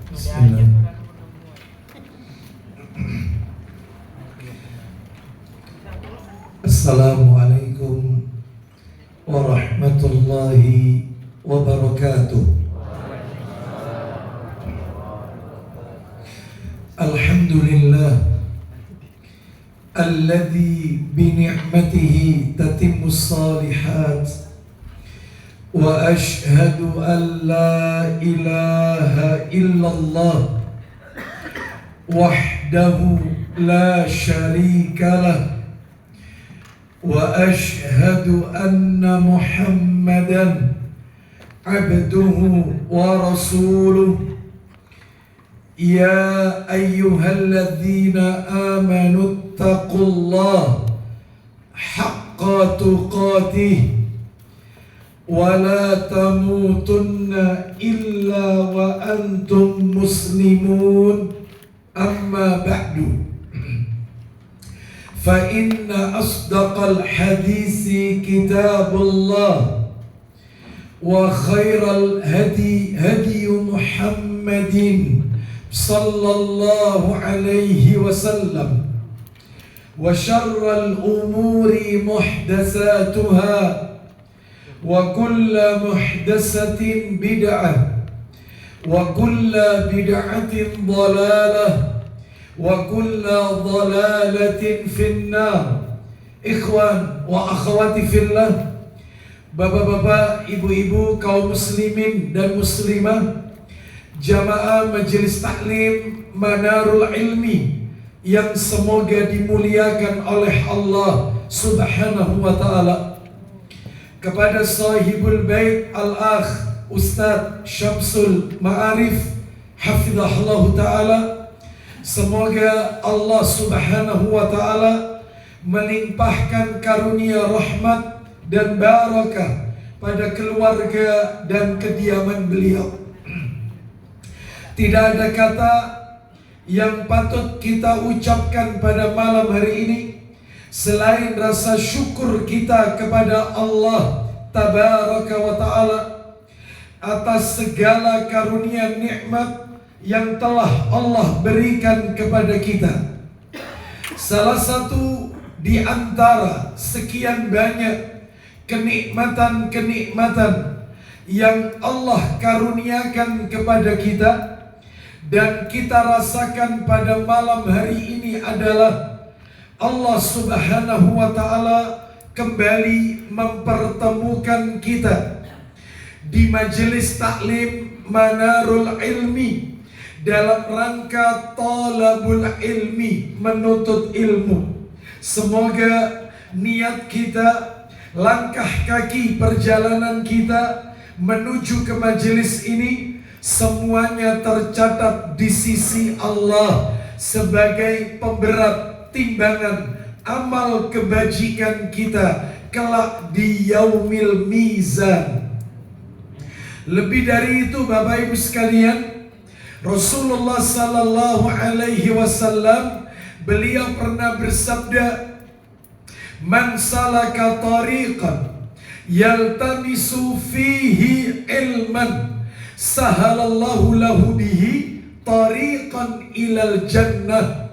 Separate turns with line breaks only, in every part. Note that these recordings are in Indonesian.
Bismillah. Assalamualaikum warahmatullahi wabarakatuh. Alhamdulillah alladzi bi ni'matihi tatimmus shalihat wa ashhadu an la ilaha illallah wahdahu la syarika lah wa ashhadu anna Muhammadan abduhu wa rasuluh. Ya ayyuhalladzina amanu taqullaha haqqa tuqatih wa la tamutunna illa wa antum muslimun. Amma ba'du, fa inna asdaqal hadisi kitabullah wa khairal hadi hadi Muhammadin sallallahu alaihi wasallam wa syarral umuri muhdatsatuha wa kullu muhdatsatin bid'ah wa kullu bid'atin dhalalah wa kullu dhalalatin finnar. Ikhwan wa akhwati fillah, bapak-bapak, ibu-ibu, kaum muslimin dan muslimah, jamaah majelis taklim Manarul Ilmi yang semoga dimuliakan oleh Allah Subhanahu wa ta'ala. Kepada sahibul bait al-akh Ustadz Syamsul Ma'arif hafizahullah ta'ala, semoga Allah Subhanahu wa ta'ala melimpahkan karunia rahmat dan barakah pada keluarga dan kediaman beliau. Tidak ada kata yang patut kita ucapkan pada malam hari ini selain rasa syukur kita kepada Allah Tabaraka wa ta'ala atas segala karunia nikmat yang telah Allah berikan kepada kita. Salah satu di antara sekian banyak kenikmatan-kenikmatan yang Allah karuniakan kepada kita dan kita rasakan pada malam hari ini adalah Allah Subhanahu wa ta'ala kembali mempertemukan kita di majelis taklim Manarul Ilmi dalam rangka talabul ilmi, menuntut ilmu. Semoga niat kita, langkah kaki perjalanan kita menuju ke majelis ini semuanya tercatat di sisi Allah sebagai pemberat timbangan amal kebajikan kita kelak di yaumil mizan. Lebih dari itu, Bapak Ibu sekalian, Rasulullah sallallahu alaihi wasallam beliau pernah bersabda, "Man salaka tariqan yaltamisu fihi ilman sahalallahu lahu bihi tariqan ilal jannah."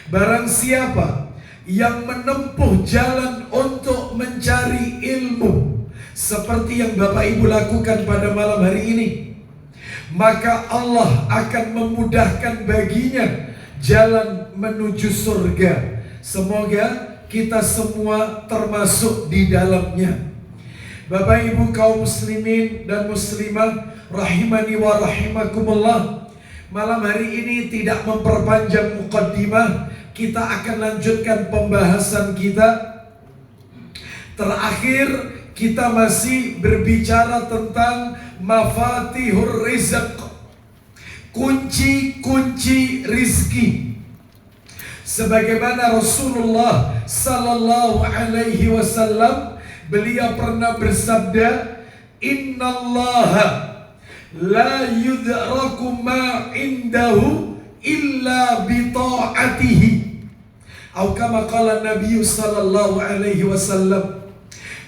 Barang siapa yang menempuh jalan untuk mencari ilmu seperti yang Bapak Ibu lakukan pada malam hari ini, maka Allah akan memudahkan baginya jalan menuju surga. Semoga kita semua termasuk di dalamnya. Bapak Ibu kaum muslimin dan muslimah rahimani wa rahimakumullah, malam hari ini tidak memperpanjang muqaddimah, kita akan lanjutkan pembahasan kita. Terakhir kita masih berbicara tentang mafatihur rizq, kunci-kunci rizki. Sebagaimana Rasulullah sallallahu alaihi wasallam beliau pernah bersabda, "Innallaha la yudraku ma indahu illa bi ta'atihi." Atau kama qala Nabi sallallahu alaihi wasallam.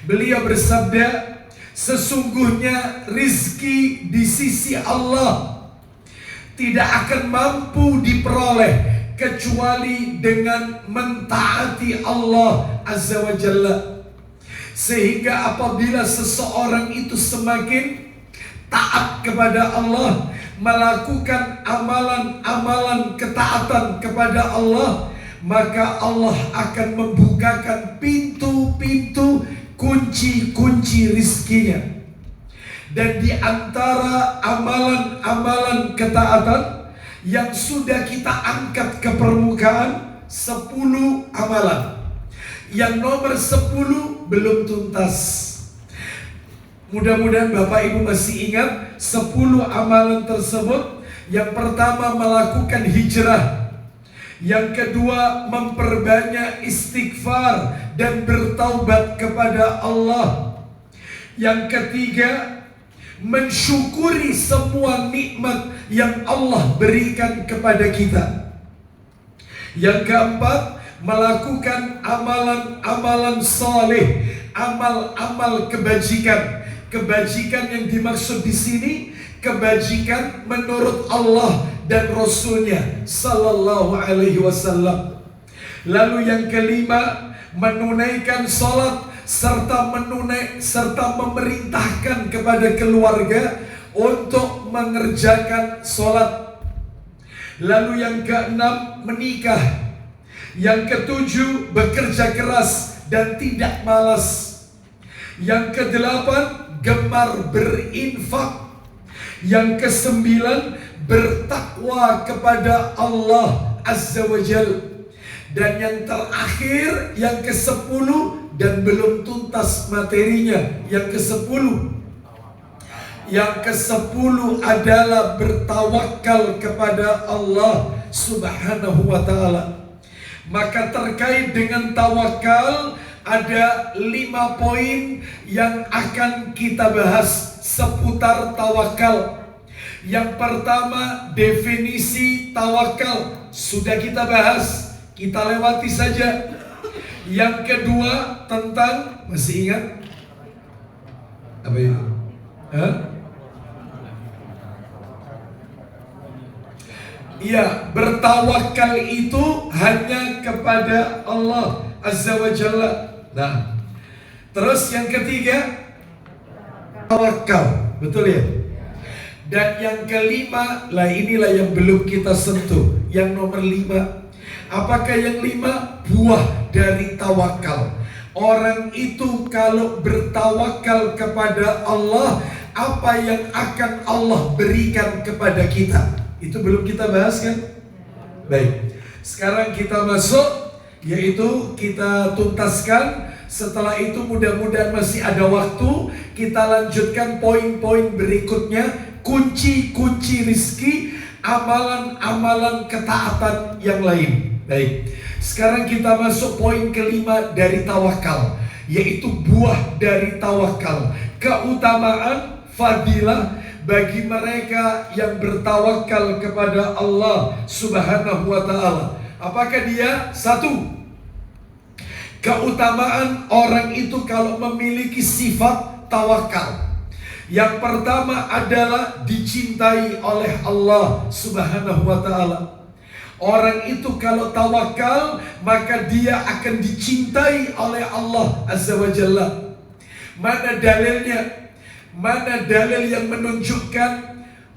Beliau bersabda, sesungguhnya rizki di sisi Allah tidak akan mampu diperoleh kecuali dengan mentaati Allah Azza wa Jalla. Sehingga apabila seseorang itu semakin taat kepada Allah, melakukan amalan-amalan ketaatan kepada Allah, maka Allah akan membukakan pintu-pintu, kunci-kunci rizkinya. Dan di antara amalan-amalan ketaatan yang sudah kita angkat ke permukaan 10 amalan. Yang nomor 10 belum tuntas. Mudah-mudahan Bapak Ibu masih ingat 10 amalan tersebut. Yang pertama, melakukan hijrah. Yang kedua, memperbanyak istighfar dan bertaubat kepada Allah. Yang ketiga, mensyukuri semua nikmat yang Allah berikan kepada kita. Yang keempat, melakukan amalan-amalan saleh, amal-amal kebajikan. Kebajikan yang dimaksud di sini kebajikan menurut Allah dan Rasulnya Sallallahu Alaihi Wasallam. Lalu yang kelima, menunaikan salat serta memerintahkan kepada keluarga untuk mengerjakan salat. Lalu yang keenam, menikah. Yang ketujuh, bekerja keras dan tidak malas. Yang kedelapan, gemar berinfak. Yang kesembilan, bertakwa kepada Allah Azza wa Jalla. Dan yang terakhir, yang ke-10 dan belum tuntas materinya, yang ke-10. Yang ke-10 adalah bertawakal kepada Allah Subhanahu wa ta'ala. Maka terkait dengan tawakal ada 5 poin yang akan kita bahas seputar tawakal. Yang pertama, definisi tawakal sudah kita bahas, kita lewati saja. Yang kedua, tentang, masih ingat? Apa itu? Iya, bertawakal itu hanya kepada Allah Azza wa Jalla. Nah, terus yang ketiga, tawakal, betul ya? Dan yang kelima, lah inilah yang belum kita sentuh. Yang nomor 5. Apakah yang 5? Buah dari tawakal. Orang itu kalau bertawakal kepada Allah, apa yang akan Allah berikan kepada kita? Itu belum kita bahas kan? Baik, sekarang kita masuk, yaitu kita tuntaskan. Setelah itu mudah-mudahan masih ada waktu, kita lanjutkan poin-poin berikutnya. Kunci-kunci rizki, amalan-amalan ketaatan yang lain. Baik, sekarang kita masuk poin kelima dari tawakal, yaitu buah dari tawakal. Keutamaan, fadilah bagi mereka yang bertawakal kepada Allah Subhanahu wa ta'ala. Apakah dia? 1. Keutamaan orang itu kalau memiliki sifat tawakal. Yang pertama adalah dicintai oleh Allah Subhanahu wa ta'ala. Orang itu kalau tawakal, maka dia akan dicintai oleh Allah Azza wa Jalla. Mana dalilnya? Mana dalil yang menunjukkan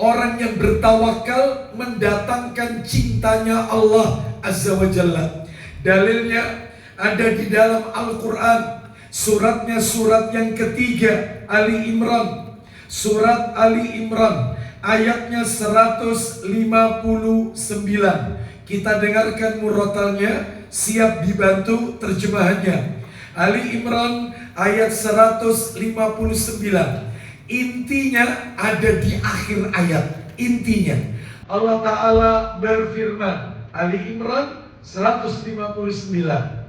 orang yang bertawakal mendatangkan cintanya Allah Azza wa Jalla? Dalilnya ada di dalam Al-Quran. Suratnya surat yang ketiga, Ali Imran. Surat Ali Imran, ayatnya 159. Kita dengarkan murotalnya, siap dibantu terjemahannya. Ali Imran ayat 159. Intinya ada di akhir ayat. Intinya Allah Ta'ala berfirman, Ali Imran 159.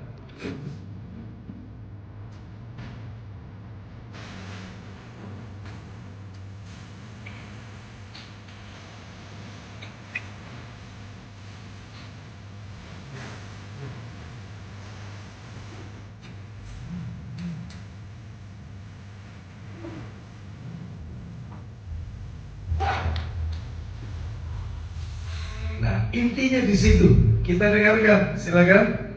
Nah, intinya di situ. Kita dengarkan, silakan.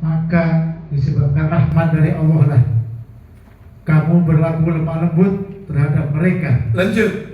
Maka disebabkan rahmat dari Allah lah kamu berlaku lemah lembut terhadap mereka.
Lanjut.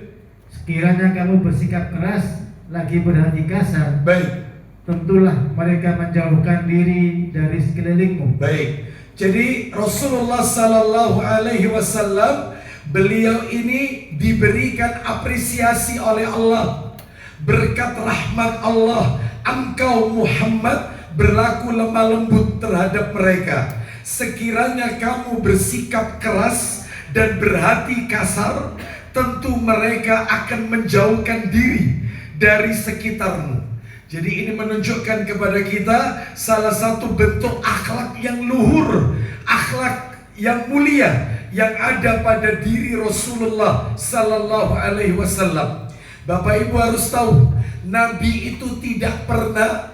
Sekiranya kamu bersikap keras, lagi berhati kasar,
Baik.
tentulah mereka menjauhkan diri dari sekelilingmu.
Baik. Jadi Rasulullah Sallallahu Alaihi Wasallam, beliau ini diberikan apresiasi oleh Allah. Berkat rahmat Allah, engkau Muhammad berlaku lemah lembut terhadap mereka. Sekiranya kamu bersikap keras dan berhati kasar, tentu mereka akan menjauhkan diri dari sekitarmu. Jadi ini menunjukkan kepada kita salah satu bentuk akhlak yang luhur, akhlak yang mulia yang ada pada diri Rasulullah Sallallahu Alaihi Wasallam. Bapak Ibu harus tahu, Nabi itu tidak pernah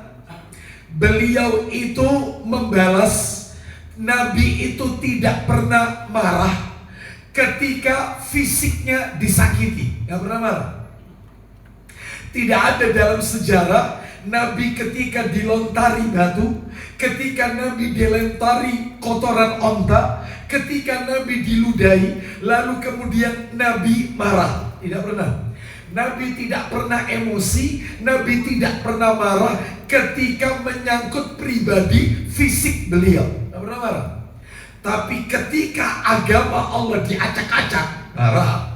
beliau itu membalas, Nabi itu tidak pernah marah ketika fisiknya disakiti. Gak pernah marah. Tidak ada dalam sejarah Nabi ketika dilontari batu, ketika Nabi dilempari kotoran onta, ketika Nabi diludahi, lalu kemudian Nabi marah. Tidak pernah. Nabi tidak pernah emosi, Nabi tidak pernah marah ketika menyangkut pribadi fisik beliau. Tidak pernah marah. Tapi ketika agama Allah diacak-acak, marah.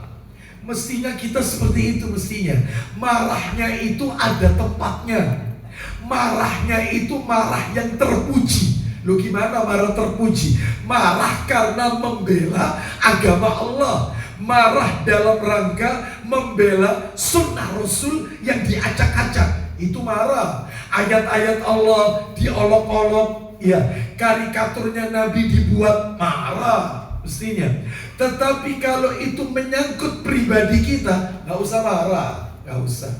Mestinya kita seperti itu mestinya. Marahnya itu ada tempatnya. Marahnya itu marah yang terpuji. Loh, gimana marah terpuji? Marah karena membela agama Allah. Marah dalam rangka membela sunnah Rasul yang diacak-acak. Itu marah. Ayat-ayat Allah diolok-olok, ya, karikaturnya Nabi dibuat, marah mestinya. Tetapi kalau itu menyangkut pribadi kita, gak usah marah, gak usah.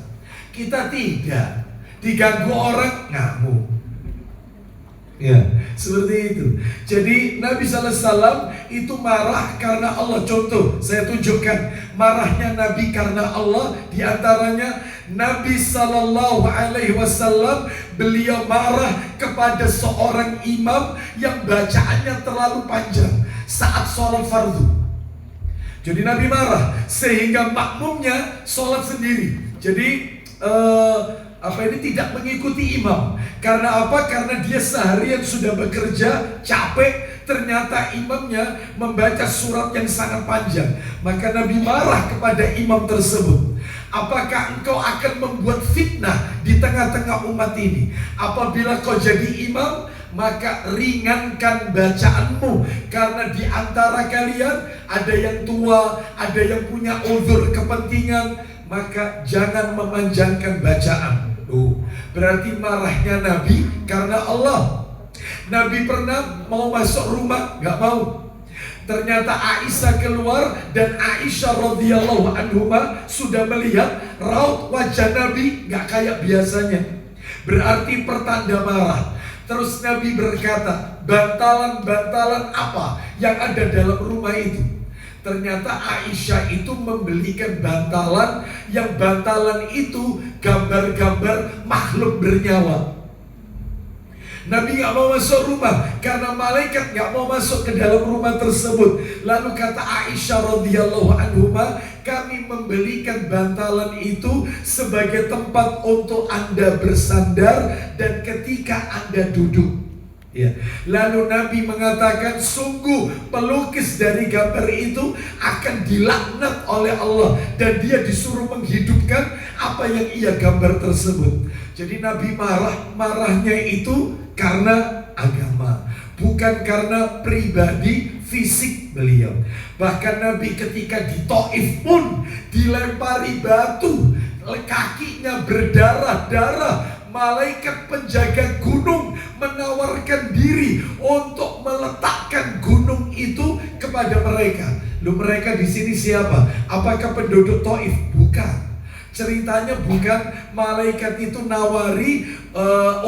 Kita tidak diganggu orang, ngamuk. Ya, seperti itu. Jadi Nabi SAW itu marah karena Allah. Contoh, saya tunjukkan marahnya Nabi karena Allah. Di antaranya Nabi Sallallahu Alaihi Wasallam, beliau marah kepada seorang imam yang bacaannya terlalu panjang saat sholat fardu. Jadi Nabi marah sehingga makmumnya sholat sendiri. Jadi ini tidak mengikuti imam. Karena apa? Karena dia seharian sudah bekerja, capek. Ternyata imamnya membaca surat yang sangat panjang. Maka Nabi marah kepada imam tersebut. Apakah engkau akan membuat fitnah di tengah-tengah umat ini? Apabila kau jadi imam, maka ringankan bacaanmu. Karena di antara kalian ada yang tua, ada yang punya uzur kepentingan. Maka jangan memanjangkan bacaan. Berarti marahnya Nabi karena Allah. Nabi pernah mau masuk rumah, gak mau. Ternyata Aisyah keluar dan Aisyah radhiyallahu anhuma sudah melihat raut wajah Nabi gak kayak biasanya. Berarti pertanda marah. Terus Nabi berkata, bantalan-bantalan apa yang ada dalam rumah itu? Ternyata Aisyah itu membelikan bantalan, yang bantalan itu gambar-gambar makhluk bernyawa. Nabi gak mau masuk rumah karena malaikat gak mau masuk ke dalam rumah tersebut. Lalu kata Aisyah radhiyallahu anhuma, kami membelikan bantalan itu sebagai tempat untuk Anda bersandar dan ketika Anda duduk. Ya. Lalu Nabi mengatakan, sungguh pelukis dari gambar itu akan dilaknat oleh Allah dan dia disuruh menghidupkan apa yang ia gambar tersebut. Jadi Nabi marahnya itu karena agama, bukan karena pribadi fisik beliau. Bahkan Nabi ketika di Taif pun dilempari batu, kakinya berdarah-darah. Malaikat penjaga gunung menawarkan diri untuk meletakkan gunung itu kepada mereka. Loh, mereka di sini siapa? Apakah penduduk Taif? Bukan. Ceritanya bukan malaikat itu nawari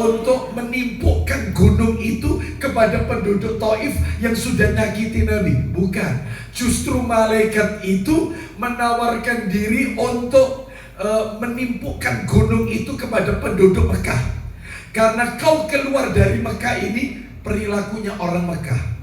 untuk menimpukkan gunung itu kepada penduduk Taif yang sudah nyakiti Nabi. Bukan. Justru malaikat itu menawarkan diri untuk menimpukkan gunung itu kepada penduduk Mekah. Karena kau keluar dari Mekah ini perilakunya orang Mekah.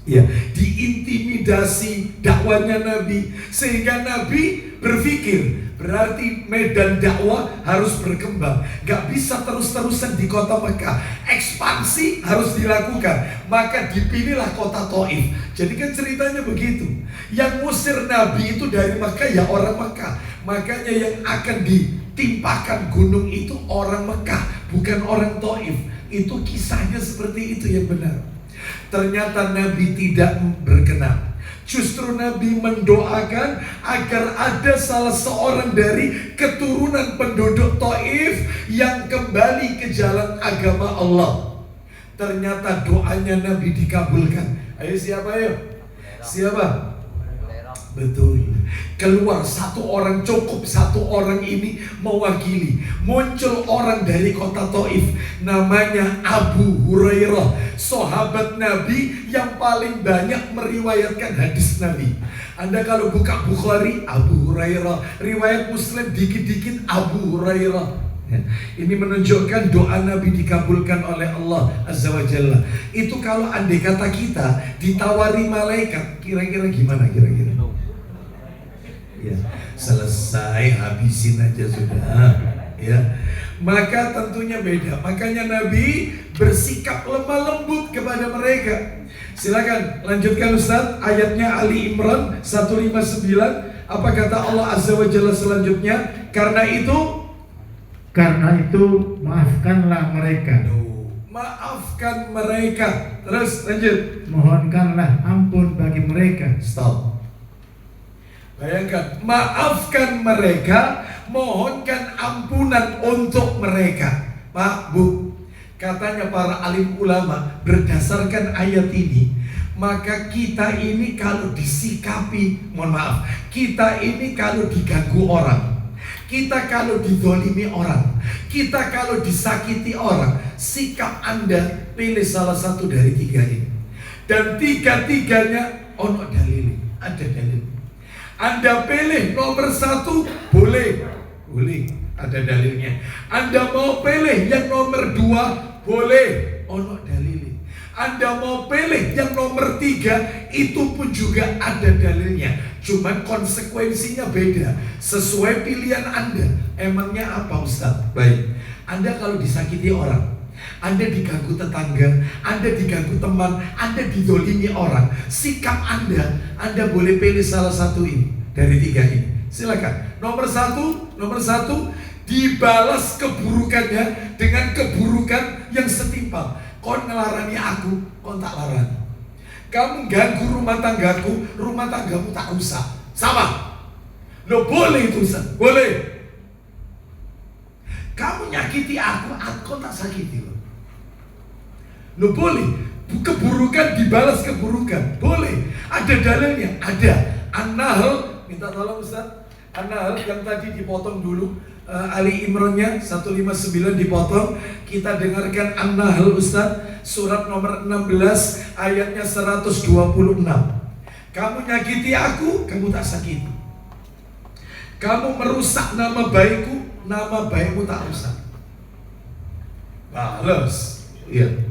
Ya, diintimidasi dakwanya Nabi, sehingga Nabi berpikir berarti medan dakwah harus berkembang. Gak bisa terus-terusan di kota Mekah. Ekspansi harus dilakukan. Maka dipilihlah kota Taif. Jadi kan ceritanya begitu. Yang ngusir Nabi itu dari Mekah ya orang Mekah. Makanya yang akan ditimpakan gunung itu orang Mekah, bukan orang Taif. Itu kisahnya seperti itu yang benar. Ternyata Nabi tidak berkenan. Justru Nabi mendoakan agar ada salah seorang dari keturunan penduduk Taif yang kembali ke jalan agama Allah. Ternyata doanya Nabi dikabulkan. Ayo siapa ayo? Siapa? Betul. Keluar satu orang, cukup satu orang ini mewakili. Muncul orang dari kota Taif, namanya Abu Hurairah, sahabat Nabi yang paling banyak meriwayatkan hadis Nabi. Anda kalau buka Bukhari, Abu Hurairah. Riwayat Muslim dikit-dikit Abu Hurairah. Ini menunjukkan doa Nabi dikabulkan oleh Allah Azza wa Jalla. Itu kalau andai kata kita ditawari malaikat, kira-kira gimana kira-kira? Ya, selesai, habisin aja sudah. Ya, maka tentunya beda. Makanya Nabi bersikap lemah lembut kepada mereka. Silakan lanjutkan Ustaz, ayatnya Ali Imran 159. Apa kata Allah Azza wa Jalla selanjutnya? Karena itu maafkanlah mereka. Maafkan mereka. Terus lanjut.
Mohonkanlah ampun bagi mereka.
Stop. Bayangkan, maafkan mereka, mohonkan ampunan untuk mereka. Pak, Bu, katanya para alim ulama, berdasarkan ayat ini, maka kita ini kalau disikapi, mohon maaf, kita ini kalau diganggu orang, kita kalau dizolimi orang, kita kalau disakiti orang, sikap Anda pilih salah satu dari tiga ini. Dan tiga-tiganya ono dalil, ada dalil. Anda pilih nomor satu, boleh, ada dalilnya. Anda mau pilih yang nomor dua, boleh, ono dalilnya. Anda mau pilih yang nomor tiga, itu pun juga ada dalilnya. Cuman konsekuensinya beda, sesuai pilihan Anda. Emangnya apa Ustaz? Baik, Anda kalau disakiti orang, Anda diganggu tetangga, Anda diganggu teman, Anda didolimi orang, sikap Anda boleh pilih salah satu ini dari tiga ini. Silakan. Nomor satu, dibalas keburukannya dengan keburukan yang setimpal. Kau ngelarani aku, kau tak larani. Kamu ganggu rumah tanggamu tak rusak. Sama. Lo boleh itu Ustaz, boleh. Kamu nyakiti aku tak sakiti lo. Lo boleh, keburukan dibalas keburukan, boleh. Ada dalilnya, ada. An-Nahl, minta tolong Ustaz. An-Nahl yang tadi dipotong dulu, Ali Imrannya 159 dipotong. Kita dengarkan An-Nahl Ustaz, surat nomor 16 ayatnya 126. Kamu nyakiti aku, kamu tak sakiti. Kamu merusak nama baikku, nama baikmu tak rusak. Balas. Iya.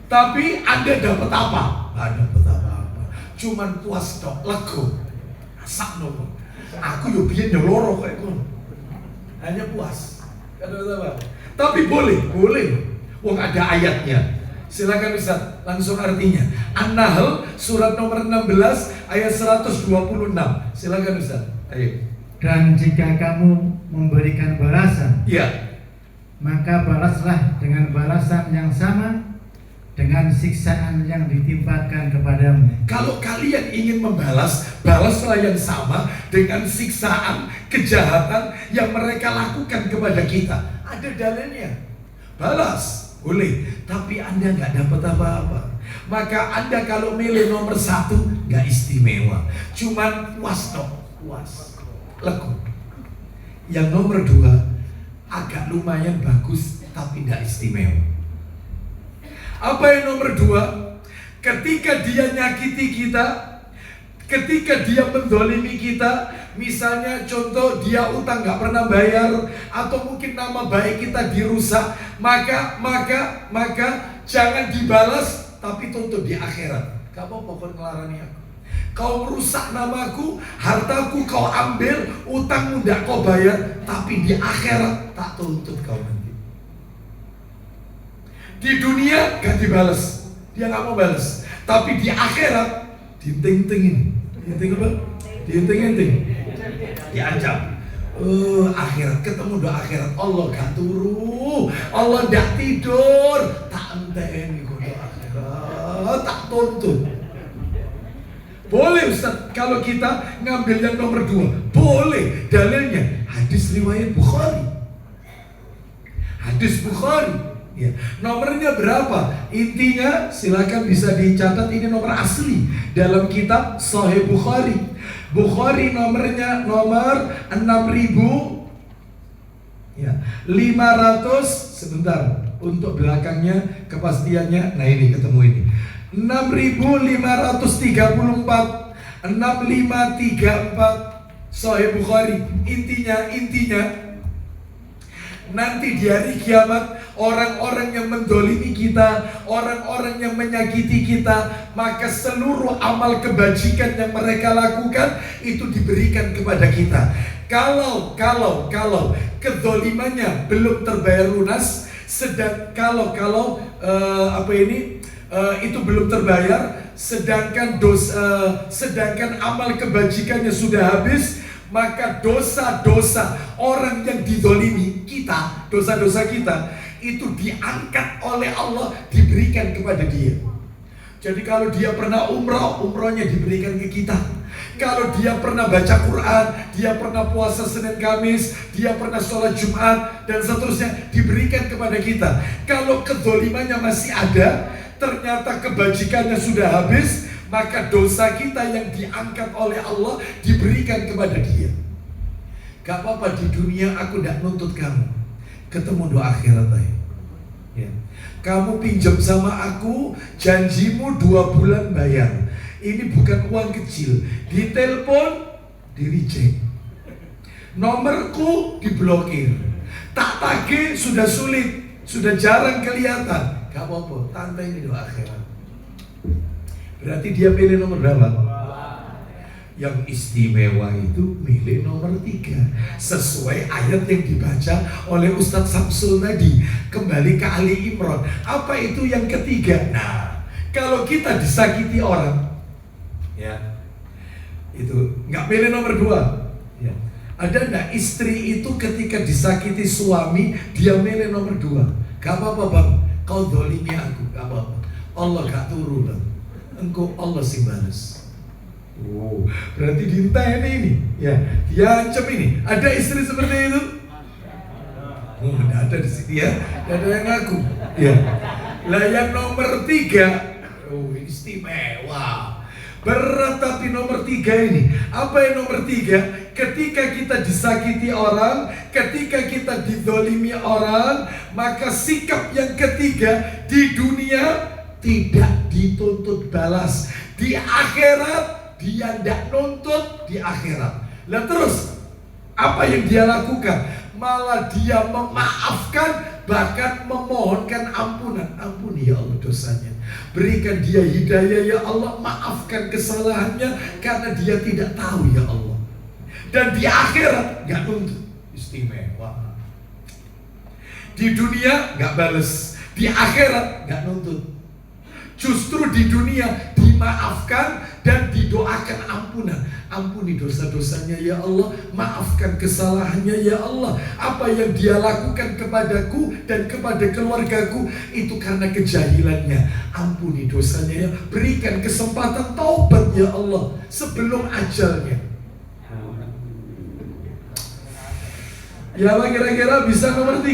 Tapi Anda dapat apa? Nggak dapat apa-apa. Cuman puas dok, lego. Asak dong. Aku yo biyen yo loro kayak ngono. Hanya puas. Apa? Tapi boleh. Wong ada ayatnya. Silakan Ustaz, langsung artinya. An-Nahl surat nomor 16 ayat 126. Silakan Ustaz. Ayo.
Dan jika kamu memberikan balasan,
ya,
maka balaslah dengan balasan yang sama dengan siksaan yang ditimpakan kepadamu.
Kalau kalian ingin membalas, balaslah yang sama dengan siksaan, kejahatan yang mereka lakukan kepada kita. Ada dalilnya. Balas, boleh. Tapi Anda nggak dapat apa-apa. Maka Anda kalau milih nomor satu, nggak istimewa. Cuman puas dong, puas. Lego. Yang nomor dua, agak lumayan bagus, tapi nggak istimewa. Apa yang nomor dua? Ketika dia nyakiti kita, Ketika dia mendolimi kita, misalnya contoh dia utang gak pernah bayar, atau mungkin nama baik kita dirusak, maka jangan dibalas, tapi tuntut di akhirat. Gak apa-apa kau ngelarani aku. Kau merusak namaku, hartaku kau ambil, utangmu gak kau bayar, tapi di akhirat tak tuntut kau nanti. Di dunia gak dibalas, dia gak mau balas, tapi di akhirat diinting-intingin. Diinting apa? Diinting-inting, diancam. Akhirat, ketemu doa akhirat, Allah gak turu, Allah gak tidur, tak enteni kau doa akhirat, tak tuntut. Boleh Ustaz, kalau kita ngambil yang nomor 2, boleh. Dalilnya hadis riwayat Bukhari. Hadis Bukhari. Ya, nomornya berapa? Intinya silakan bisa dicatat, ini nomor asli dalam kitab Sahih Bukhari. Bukhari nomornya nomor 6.500. Sebentar, untuk belakangnya kepastiannya. Nah ini ketemu ini 6.534, 6534 Sahih Bukhari. Intinya nanti di hari kiamat, orang-orang yang mendolimi kita, orang-orang yang menyakiti kita, maka seluruh amal kebajikan yang mereka lakukan itu diberikan kepada kita. Kalau kedzolimannya belum terbayar lunas, itu belum terbayar, sedangkan amal kebajikannya sudah habis, maka dosa-dosa orang yang dizolimi kita, dosa-dosa kita itu diangkat oleh Allah, diberikan kepada dia. Jadi kalau dia pernah umrohnya diberikan ke kita. Kalau dia pernah baca Quran, dia pernah puasa Senin Kamis, dia pernah sholat Jumat dan seterusnya, diberikan kepada kita. Kalau kedzolimannya masih ada, ternyata kebajikannya sudah habis, maka dosa kita yang diangkat oleh Allah diberikan kepada dia. Gak apa-apa, di dunia aku gak nuntut kamu, ketemu doa akhirat aja. Ya. Kamu pinjam sama aku, janjimu 2 bulan bayar. Ini bukan uang kecil. Ditelepon, di reject. Nomorku diblokir. Tak tagih sudah sulit, sudah jarang kelihatan. Gak apa-apa, tante ini doa akhirat. Berarti dia pilih nomor berapa? Yang istimewa itu milih nomor 3, sesuai ayat yang dibaca oleh Ustadz Samsul tadi. Kembali ke Ali Imran. Apa itu yang ketiga? Nah, kalau kita disakiti orang, ya, itu nggak pilih nomor 2. Ya. Ada nggak istri itu ketika disakiti suami, dia milih nomor 2? Gak apa-apa bang, kau dolimi aku, gak apa-apa. Allah gak turu bang, engkau Allah sih balas. Oh, berarti dinteni ini, ya, diancam ini. Ada istri seperti itu? Oh, tidak ada di sini ya, tidak ada yang ngaku. Ya, lah yang nomor 3, oh istimewa. Berat tapi nomor 3 ini. Apa yang nomor 3? Ketika kita disakiti orang, ketika kita dizolimi orang, maka sikap yang ketiga, di dunia tidak dituntut balas, di akhirat dia tidak nuntut di akhirat. Lah terus apa yang dia lakukan? Malah dia memaafkan, bahkan memohonkan ampunan. Ampuni ya Allah dosanya, berikan dia hidayah ya Allah, maafkan kesalahannya karena dia tidak tahu ya Allah. Dan di akhirat gak nuntut. Istimewa. Di dunia gak bales, di akhirat gak nuntut. Justru di dunia dimaafkan dan didoakan ampunan. Ampuni dosa-dosanya ya Allah, maafkan kesalahannya ya Allah. Apa yang dia lakukan kepadaku dan kepada keluargaku itu karena kejahilannya. Ampuni dosanya ya, berikan kesempatan taubat ya Allah sebelum ajalnya. Ya apa kira-kira bisa nomor 3?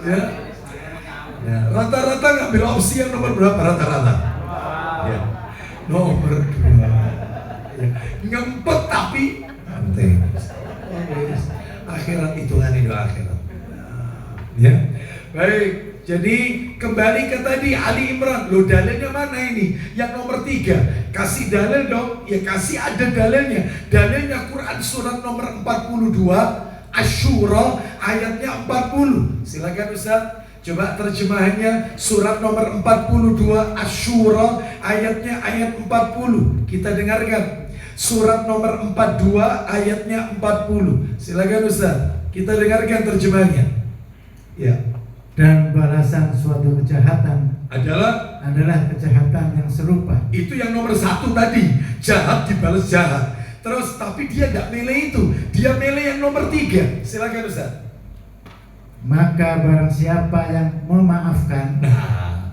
Ya. Ya, rata-rata ngambil opsi yang nomor berapa rata-rata? Ya, nomor 2. Ya, ngempet tapi nanti. Akhirat hitungan itu akhirat. Ya, baik. Jadi kembali ke tadi Ali Imran. Loh, dalilnya mana ini? Yang nomor 3. Kasih dalil dong. Ya kasih, ada dalilnya. Dalilnya Quran surat nomor 42 Asy-Syura ayatnya 40. Silakan Ustaz. Coba terjemahannya surat nomor 42 Asy-Syura ayat 40. Kita dengarkan. Surat nomor 42 ayatnya 40. Silakan Ustaz. Kita dengarkan terjemahannya. Ya.
Dan balasan suatu kejahatan
adalah
kejahatan yang serupa.
Itu yang nomor 1 tadi, jahat dibalas jahat. Terus tapi dia tidak milih itu, dia milih yang nomor 3. Silakan Ustaz.
Maka barang siapa yang memaafkan,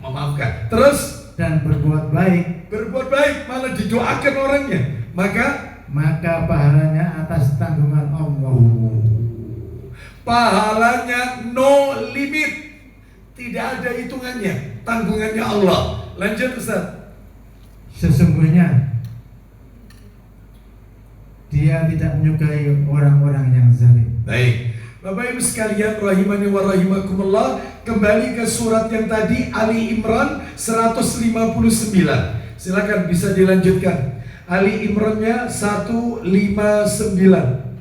memaafkan, terus
dan berbuat baik
malah didoakan orangnya,
maka pahalanya atas tanggungan Allah.
Pahalanya no limit, tidak ada hitungannya, tanggungannya Allah. Lanjut Ustaz.
Sesungguhnya Dia tidak menyukai orang-orang yang zalim.
Baik, Bapak Ibu sekalian rahimani wa rahimakumullah, kembali ke surat yang tadi Ali Imran 159. Silakan bisa dilanjutkan. Ali Imrannya 159.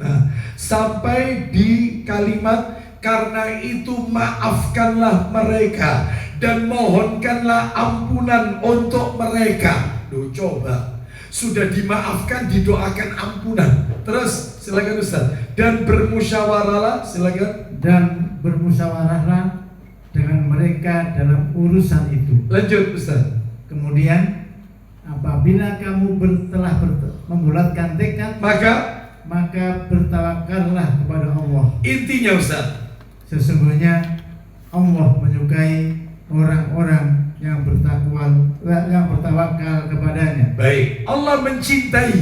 Nah, sampai di kalimat karena itu maafkanlah mereka dan mohonkanlah ampunan untuk mereka. Duh, coba sudah dimaafkan, didoakan ampunan. Terus silakan Ustaz. Dan bermusyawarahlah, silakan.
Dan bermusyawarahlah dengan mereka dalam urusan itu.
Lanjut Ustaz.
Kemudian apabila kamu telah membulatkan tekad, maka bertawakallah kepada Allah.
Intinya Ustaz,
sesungguhnya Allah menyukai orang-orang yang bertawakal kepadanya.
Baik, Allah mencintai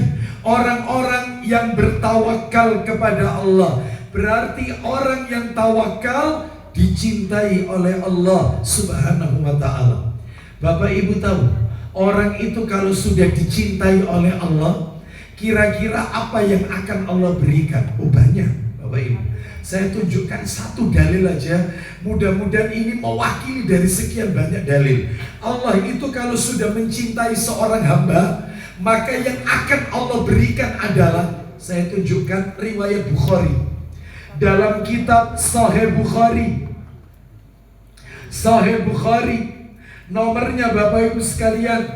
orang-orang yang bertawakal kepada Allah. Berarti orang yang tawakal dicintai oleh Allah Subhanahu wa ta'ala. Bapak Ibu tahu, orang itu kalau sudah dicintai oleh Allah, kira-kira apa yang akan Allah berikan? Oh, banyak Bapak Ibu. Saya tunjukkan satu dalil aja. Mudah-mudahan ini mewakili dari sekian banyak dalil. Allah itu kalau sudah mencintai seorang hamba, maka yang akan Allah berikan adalah, saya tunjukkan riwayat Bukhari. Dalam kitab Sahih Bukhari, nomornya Bapak Ibu sekalian,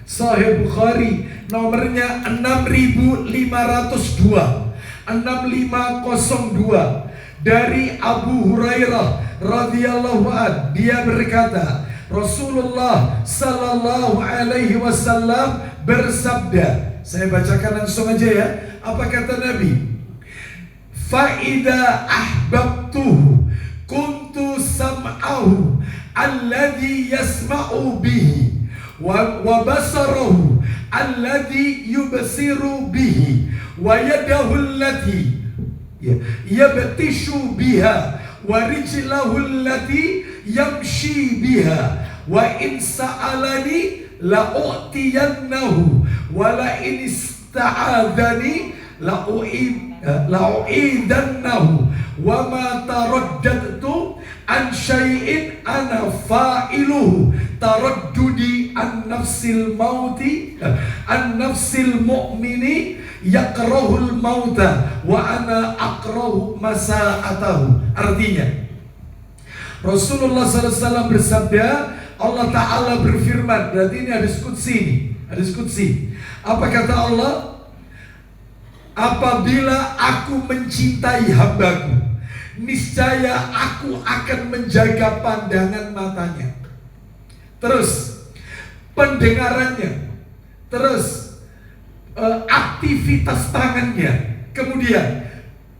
Sahih Bukhari nomornya 6502 6502 dari Abu Hurairah radhiyallahu an. Dia berkata, Rasulullah sallallahu alaihi wasallam bersabda. Saya bacakan langsung aja ya. Apa kata Nabi? Fa idza ahbabtuhu kuntu sam'ahu alladhi yasma'u bihi wa basarahu alladhi yubsiru bihi wa yadahu allati yabtishu biha wa rijlahu allati yamshi biha wa in sa'alani la'u'tiyannahu wa la in ista'adhani la'u'idannahu wa ma taraddadtu an syai'in ana fa'iluhu taraddudi an nafsil mauti an nafsil mu'mini yakrahul mauta wa ana akrahu masa'atahu. Artinya Rasulullah SAW bersabda, Allah Ta'ala berfirman. Berarti ini hadis qudsi ini, hadis qudsi. Apa kata Allah? Apabila aku mencintai hambaku, niscaya aku akan menjaga pandangan matanya, terus pendengarannya, terus aktivitas tangannya, kemudian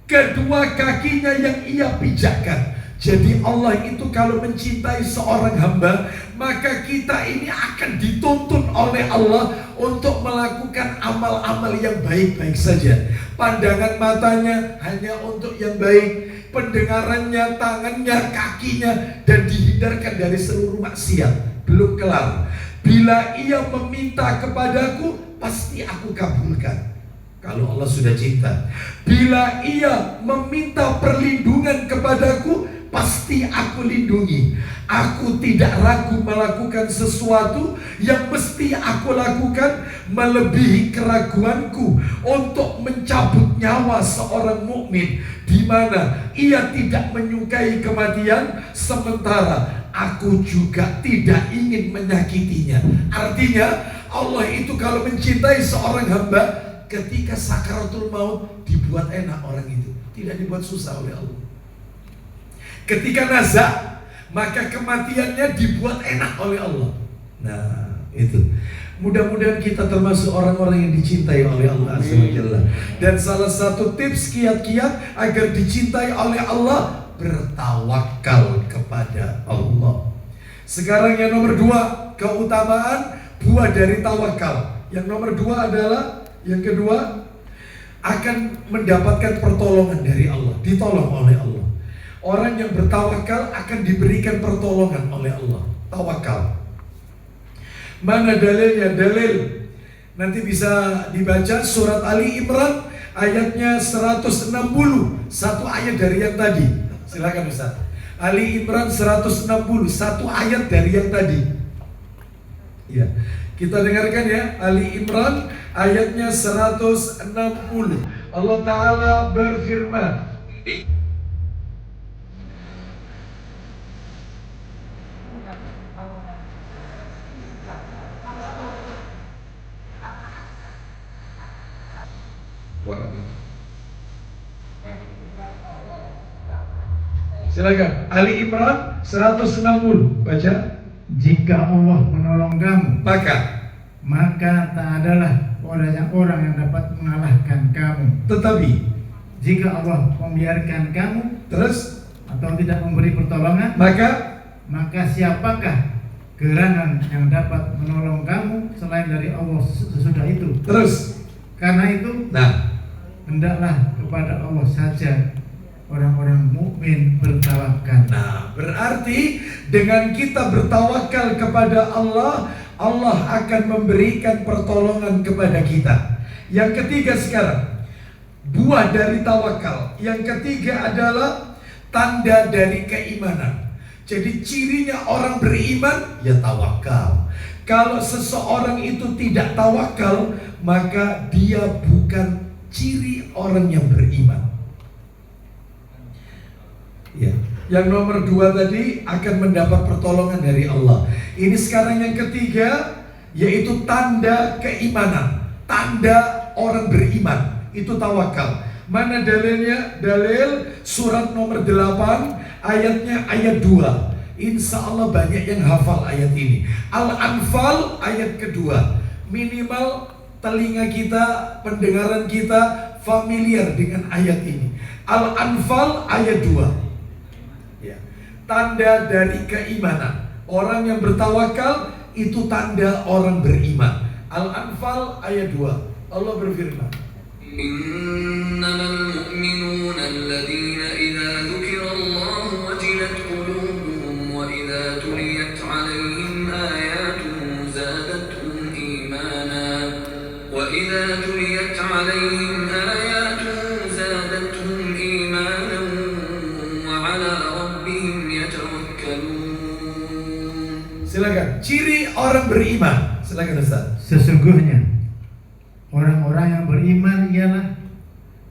kedua kakinya yang ia pijakkan. Jadi Allah itu kalau mencintai seorang hamba, maka kita ini akan dituntun oleh Allah untuk melakukan amal-amal yang baik-baik saja. Pandangan matanya hanya untuk yang baik, pendengarannya, tangannya, kakinya, dan dihindarkan dari seluruh maksiat. Belum kelar. Bila ia meminta kepadaku, pasti aku kabulkan. Kalau Allah sudah cinta. Bila ia meminta perlindungan kepadaku, pasti aku lindungi. Aku tidak ragu melakukan sesuatu yang mesti aku lakukan melebihi keraguanku untuk mencabut nyawa seorang mukmin, di mana ia tidak menyukai kematian, sementara aku juga tidak ingin menyakitinya. Artinya Allah itu kalau mencintai seorang hamba, ketika sakaratul maut dibuat enak orang itu, tidak dibuat susah oleh Allah. Ketika nazak, maka kematiannya dibuat enak oleh Allah. Nah, itu. Mudah-mudahan kita termasuk orang-orang yang dicintai oleh Allah Azza wa Jalla. Dan salah satu tips kiat-kiat agar dicintai oleh Allah, bertawakal kepada Allah. Sekarang yang nomor 2, keutamaan buah dari tawakal. Yang nomor 2 adalah, yang kedua, akan mendapatkan pertolongan dari Allah, ditolong oleh Allah. Orang yang bertawakal akan diberikan pertolongan oleh Allah. Tawakal. Mana dalilnya? Dalil nanti bisa dibaca surat Ali Imran ayatnya 160. Satu ayat dari yang tadi. Silakan Ustaz. Ali Imran 160, satu ayat dari yang tadi. Ya. Kita dengarkan ya, Ali Imran ayatnya 160. Allah Ta'ala berfirman, silakan. Ali Imran 160, baca.
Jika Allah menolong kamu, maka tak adalah orang yang dapat mengalahkan kamu.
Tetapi
jika Allah membiarkan kamu,
terus,
atau tidak memberi pertolongan, maka siapakah gerangan yang dapat menolong kamu selain dari Allah sesudah itu?
Terus,
karena itu, hendaklah kepada Allah saja orang-orang mukmin bertawakal.
Nah, berarti dengan kita bertawakal kepada Allah, Allah akan memberikan pertolongan kepada kita. Yang ketiga sekarang, buah dari tawakal. Yang ketiga adalah tanda dari keimanan. Jadi cirinya orang beriman, ya tawakal. Kalau seseorang itu tidak tawakal, maka dia bukan ciri orang yang beriman. Ya. Yang nomor 2 tadi akan mendapat pertolongan dari Allah. Ini sekarang yang ketiga, yaitu tanda keimanan, tanda orang beriman, itu tawakal. Mana dalilnya? Dalil surat nomor 8 ayatnya ayat 2. Insya Allah banyak yang hafal ayat ini. Al-Anfal ayat kedua. Minimal telinga kita, pendengaran kita familiar dengan ayat ini. Al-Anfal ayat 2. Tanda dari keimanan. Orang yang bertawakal itu tanda orang beriman. Al-Anfal ayat 2. Allah berfirman,
Innamal mu'minuna alladhina idza dzukirallahu wajilat qulubuhum wa idza tuliyat 'alaihim ayatuhu zadatuhum imana wa idza tuliyat 'alaihim ayatuhu zadatuhum imana wa 'ala rabbihim yatawakkalun.
Silakan. Ciri orang beriman. Silakan Ustaz.
Sesungguhnya orang-orang yang beriman ialah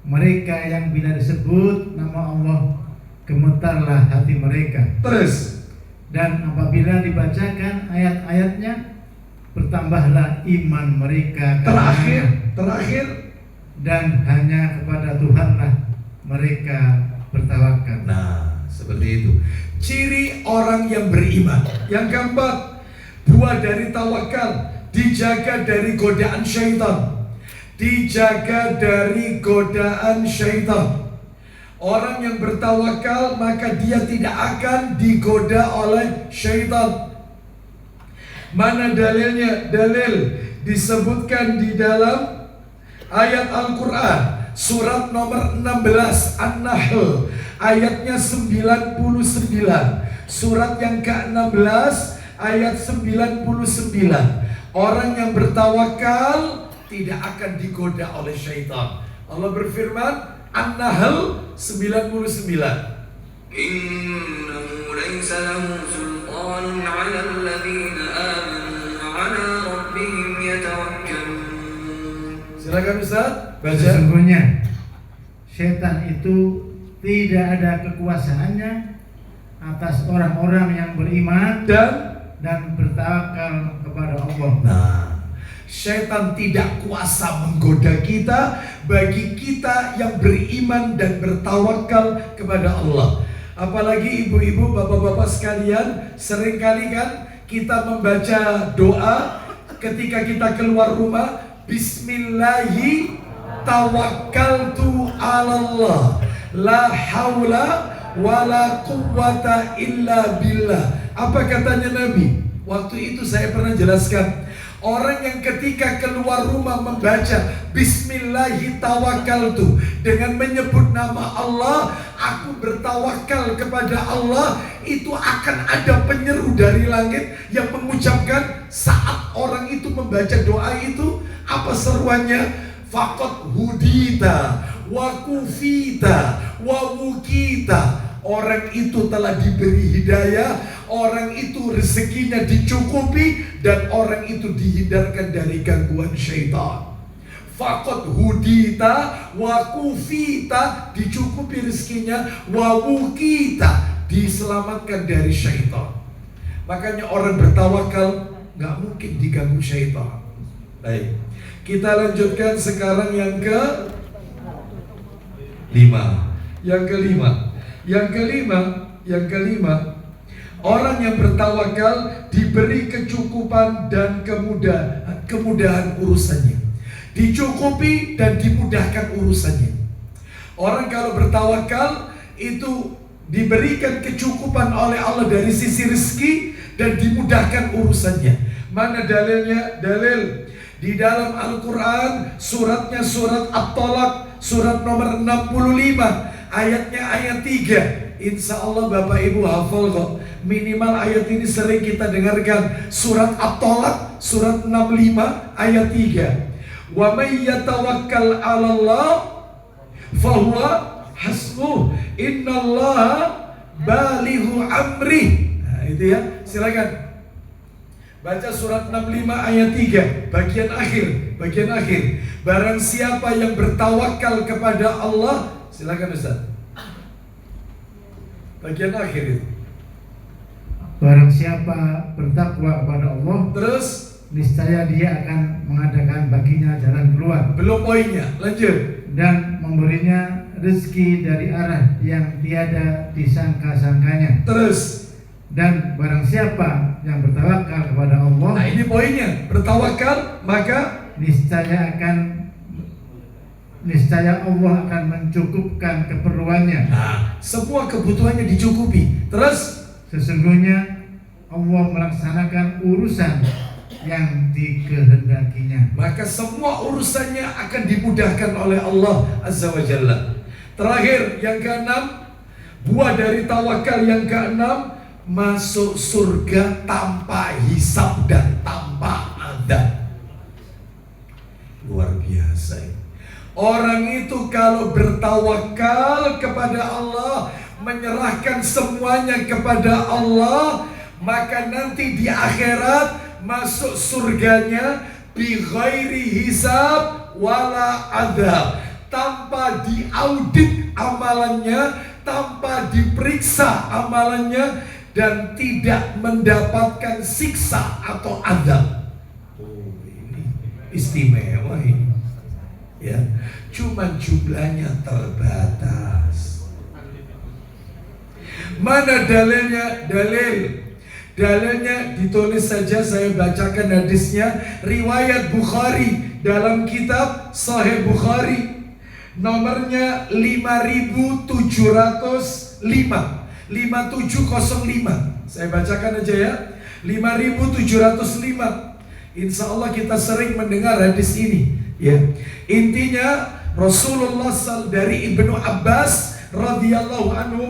mereka yang bila disebut nama Allah gemetarlah hati mereka.
Terus,
Dan apabila dibacakan ayat-ayatnya bertambahlah iman mereka.
terakhir,
Dan hanya kepada Tuhanlah mereka bertawakal.
nah, seperti itu. Ciri orang yang beriman. Yang keempat, buah dari tawakal, dijaga dari godaan syaitan. Dijaga dari godaan syaitan. Orang yang bertawakal maka dia tidak akan digoda oleh syaitan. Mana dalilnya? Dalil disebutkan di dalam ayat Al-Quran surat nomor 16 An-Nahl ayatnya 99. Surat yang ke-16 ayat 99. Orang yang bertawakal tidak akan digoda oleh syaitan. Allah berfirman An-Nahl 99.
إنه ليس له سلطان على الذين آمنوا وعلى ربهم يتوكلون.
Silakan Ustaz, baca.
Sesungguhnya setan itu tidak ada kekuasaannya atas orang-orang yang beriman dan bertawakal kepada Allah.
Nah, setan tidak kuasa menggoda kita bagi kita yang beriman dan bertawakal kepada Allah. Apalagi ibu-ibu, bapak-bapak sekalian, seringkali kan kita membaca doa ketika kita keluar rumah, Bismillahi tawakkaltu 'alallah, la haula wala quwwata illa billah. Apa katanya Nabi? Waktu itu saya pernah jelaskan, orang yang ketika keluar rumah membaca Bismillahi tawakkaltu, dengan menyebut nama Allah, aku bertawakal kepada Allah, itu akan ada penyeru dari langit yang mengucapkan saat orang itu membaca doa itu, apa seruannya? Faqad hudita wa kufita wa wukita. Orang itu telah diberi hidayah, orang itu rezekinya dicukupi, dan orang itu dihindarkan dari gangguan syaitan. Faqad hudita wa kufita, dicukupi rezekinya, wa wukita, diselamatkan dari syaitan. Makanya orang bertawakal gak mungkin diganggu syaitan. Baik, kita lanjutkan sekarang yang Yang kelima, orang yang bertawakal diberi kecukupan dan kemudahan urusannya. Dicukupi dan dimudahkan urusannya. Orang kalau bertawakal itu diberikan kecukupan oleh Allah dari sisi rezeki dan dimudahkan urusannya. Mana dalilnya? Dalil di dalam Al-Quran, suratnya surat At-Talaq, surat nomor 65, ayatnya ayat 3. Insya Allah Bapak Ibu hafal kok. Minimal ayat ini sering kita dengarkan. Surat At-Talaq, surat 65, ayat 3. Wa may yatawakkal 'alallah fahuwa hasbuh, innallaha balighu amri. Nah, itu ya. Silakan baca surat 65 ayat 3, bagian akhir. Barang siapa yang bertawakal kepada Allah, silakan Ustaz. Bagian akhir itu.
Barang siapa bertakwa kepada Allah,
Terus
niscaya dia akan mengadakan baginya jalan keluar.
belum poinnya, lanjut.
Dan memberinya rezeki dari arah yang tiada disangka-sangkanya.
Terus,
Dan barang siapa yang bertawakal kepada Allah,
nah ini poinnya, bertawakal maka
niscaya Allah akan mencukupkan keperluannya.
nah, semua kebutuhannya dicukupi. Terus
Sesungguhnya Allah melaksanakan urusan yang dikehendakinya.
maka semua urusannya akan dimudahkan oleh Allah Azza wa Jalla. Terakhir, yang keenam, buah dari tawakal yang keenam, masuk surga tanpa hisab dan tanpa adab. Luar biasa ini. Orang itu kalau bertawakal kepada Allah, menyerahkan semuanya kepada Allah, maka nanti di akhirat masuk surganya bi ghairi hisab wala adab, tanpa diaudit amalannya, tanpa diperiksa amalannya, dan tidak mendapatkan siksa atau adab. Oh, ini istimewa ini. Ya, cuman jumlahnya terbatas. Mana dalilnya? Dalilnya ditulis saja, saya bacakan hadisnya. Riwayat Bukhari dalam kitab Sahih Bukhari, nomornya 5705. 5705. Saya bacakan aja ya. 5705. Insya Allah kita sering mendengar hadis ini ya. Intinya Rasulullah dari Ibnu Abbas radhiyallahu anhu,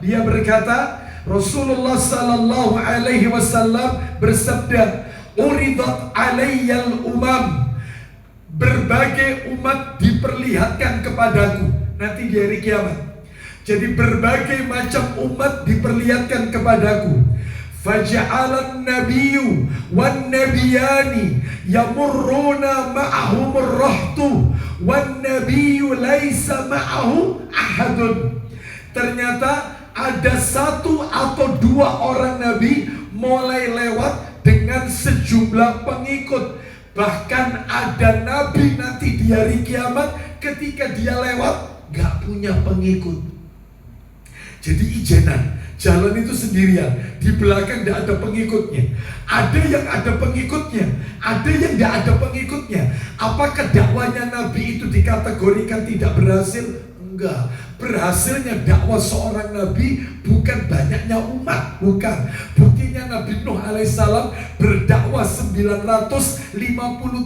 dia berkata, Rasulullah sallallahu alaihi wasallam bersabda, uridat alayyal umam, berbagai umat diperlihatkan kepadaku nanti di hari kiamat. Jadi berbagai macam umat diperlihatkan kepadaku. Faja'alan nabiyyu wan nabiyani yamurruna ma'ahumur rahtu wan nabiyyu laisa ma'ahu ahadun. Ternyata ada 1 atau 2 orang nabi mulai lewat dengan sejumlah pengikut. Bahkan ada nabi nanti di hari kiamat ketika dia lewat gak punya pengikut. Jadi ijenan, jalan itu sendirian, di belakang tidak ada pengikutnya. Ada yang ada pengikutnya, ada yang tidak ada pengikutnya. Apakah dakwanya Nabi itu dikategorikan tidak berhasil? Enggak. Berhasilnya dakwah seorang Nabi bukan banyaknya umat, bukan. Buktinya Nabi Nuh alaihissalam berdakwah 950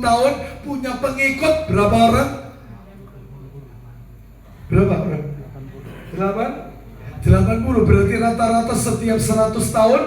tahun, punya pengikut berapa orang? Berapa orang? 80, berarti rata-rata setiap 100 tahun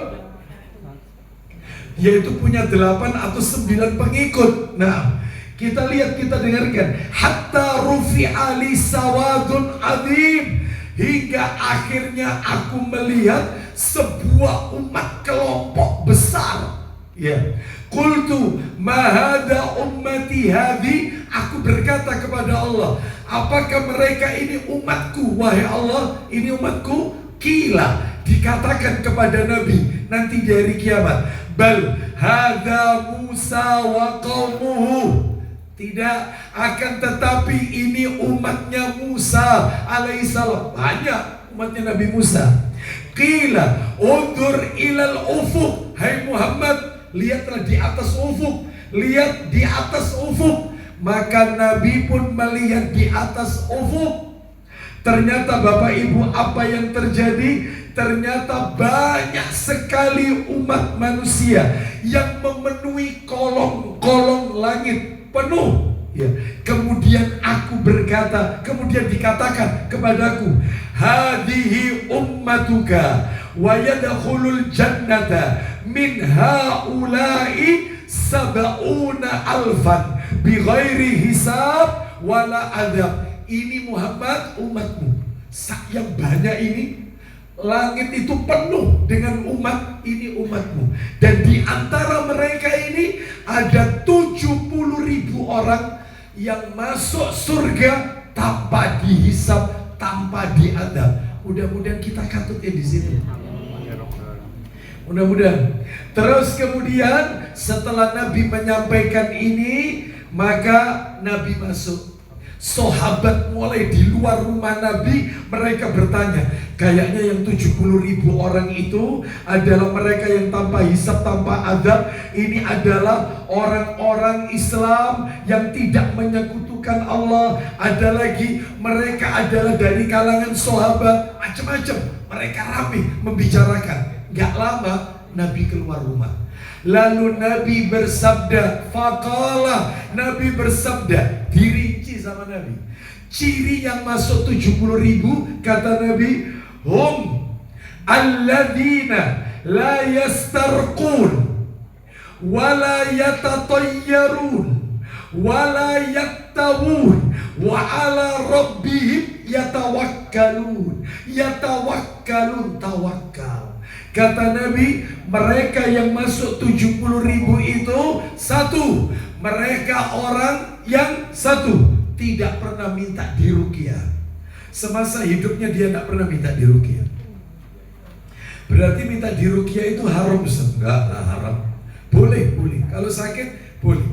yaitu punya 8 atau 9 pengikut. Nah, kita lihat, kita dengarkan. Hatta rufi'a li sawadun azim, hingga akhirnya aku melihat sebuah umat kelompok besar. Ya. Qultu ma hada ummati hadi, aku berkata kepada Allah, apakah mereka ini umatku? Wahai Allah, ini umatku? Kila, dikatakan kepada Nabi nanti di hari kiamat, bal hada Musa wa qaumuhu. Tidak, akan tetapi ini umatnya Musa alaihissalam. Banyak umatnya Nabi Musa. Qila undur ilal ufuk, hai Muhammad, lihatlah di atas ufuk, lihat di atas ufuk. Maka Nabi pun melihat di atas ufuk. Ternyata Bapak Ibu, apa yang terjadi? Ternyata banyak sekali umat manusia yang memenuhi kolong-kolong langit penuh. Ya. Kemudian aku berkata, kemudian dikatakan kepadaku, hadihi ummatuka wa yadkhulul jannata min haula'i sab'una alfan bighairi hisab wala adab. Ini Muhammad umatmu. Yang banyak ini, langit itu penuh dengan umat, ini umatmu. Dan di antara mereka ini ada 70.000 orang yang masuk surga tanpa dihisab, tanpa diadab. Mudah-mudahan kita katutnya di situ. Mudah-mudahan. Terus kemudian setelah Nabi menyampaikan ini, maka Nabi masuk. Sahabat mulai di luar rumah Nabi, mereka bertanya, kayaknya yang 70.000 orang itu adalah mereka yang tanpa hisab, tanpa adab. Ini adalah orang-orang Islam yang tidak menyekutukan Allah. Ada lagi, mereka adalah dari kalangan sahabat. Macam-macam, mereka ramai membicarakan. Gak lama Nabi keluar rumah. Lalu Nabi bersabda, faqala, Nabi bersabda, dirinci sama Nabi. Ciri yang masuk 70.000, kata Nabi, hum alladzina la yastarqun wala yatatayyarun wala yaktawun wa ala rabbihim yatawakkalun. Yatawakkalun, tawakal. Kata Nabi, mereka yang masuk 70.000 itu, satu, mereka orang yang satu, tidak pernah minta diruqyah. Semasa hidupnya dia tidak pernah minta diruqyah. Berarti minta diruqyah itu haram? Enggak haram. Boleh. Kalau sakit, boleh.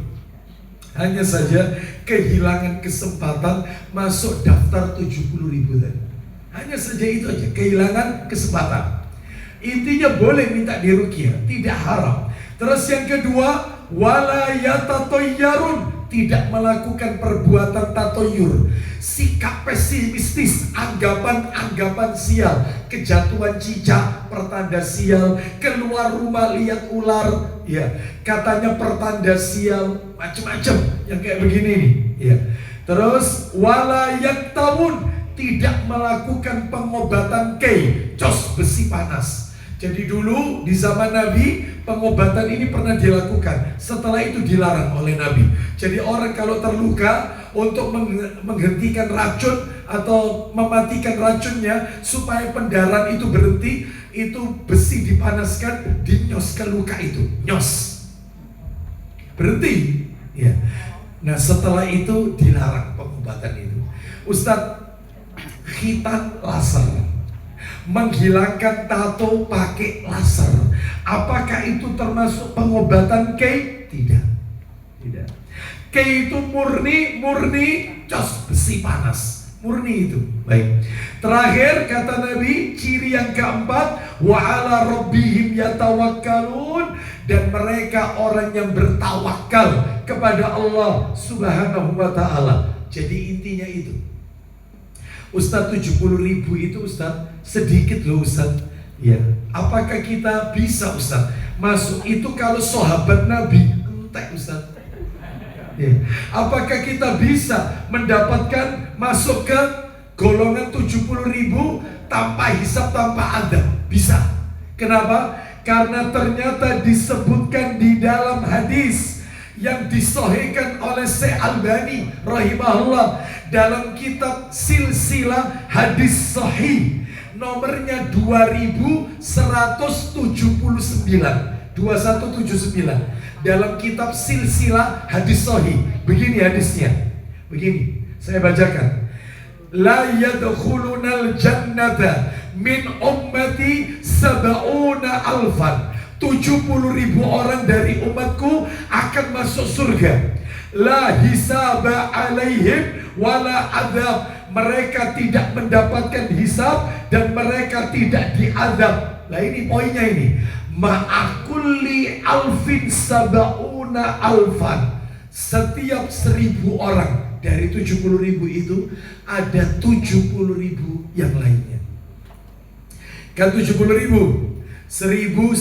Hanya saja kehilangan kesempatan masuk daftar 70.000 tadi. Hanya saja itu aja, kehilangan kesempatan. Intinya boleh minta diruqyah, tidak haram. Terus yang kedua, wala yatatayyarun, tidak melakukan perbuatan tatoyur, sikap pesimistis, anggapan sial, kejatuhan cicak, pertanda sial, keluar rumah lihat ular, ya, katanya pertanda sial, macam-macam yang kayak begini nih, ya. Terus wala yaktawun, tidak melakukan pengobatan cos besi panas. Jadi dulu di zaman Nabi pengobatan ini pernah dilakukan. Setelah itu dilarang oleh Nabi. Jadi orang kalau terluka, untuk menghentikan racun atau mematikan racunnya supaya pendarahan itu berhenti, itu besi dipanaskan, dinyos ke luka itu, nyos, berhenti. Ya. Nah setelah itu dilarang pengobatan itu. Ustadz, khitan laser, menghilangkan tato pakai laser, apakah itu termasuk pengobatan K? Tidak. K itu murni jos besi panas, murni itu. Baik. Terakhir kata Nabi, ciri yang keempat, wa ala rabbihim yatawakkalun, dan mereka orang yang bertawakal kepada Allah Subhanahu wa ta'ala. Jadi intinya itu. Ustaz, 70.000 itu Ustaz sedikit loh Ustaz. Ya, apakah kita bisa Ustaz masuk itu kalau sahabat Nabi entek Ustaz? Ya. Apakah kita bisa mendapatkan masuk ke golongan 70.000 tanpa hisab, tanpa adab? Bisa. Kenapa? Karena ternyata disebutkan di dalam hadis yang disahihkan oleh Syekh Albani rahimahullah dalam kitab Silsilah Hadis Sahih nomornya 2179 dalam kitab Silsilah Hadis Sahih. Begini hadisnya, begini saya bacakan. La yadkhulunal jannata min ummati sab'una alfan, 70.000 orang dari umatku akan masuk surga. La hisaba alaihim wala adab, mereka tidak mendapatkan hisab dan mereka tidak diadab. Nah ini poinnya ini, ma'akulli alfin sab'una alfan, setiap 1.000 orang dari 70.000 itu ada 70.000 yang lainnya. Kan 70.000, 1.000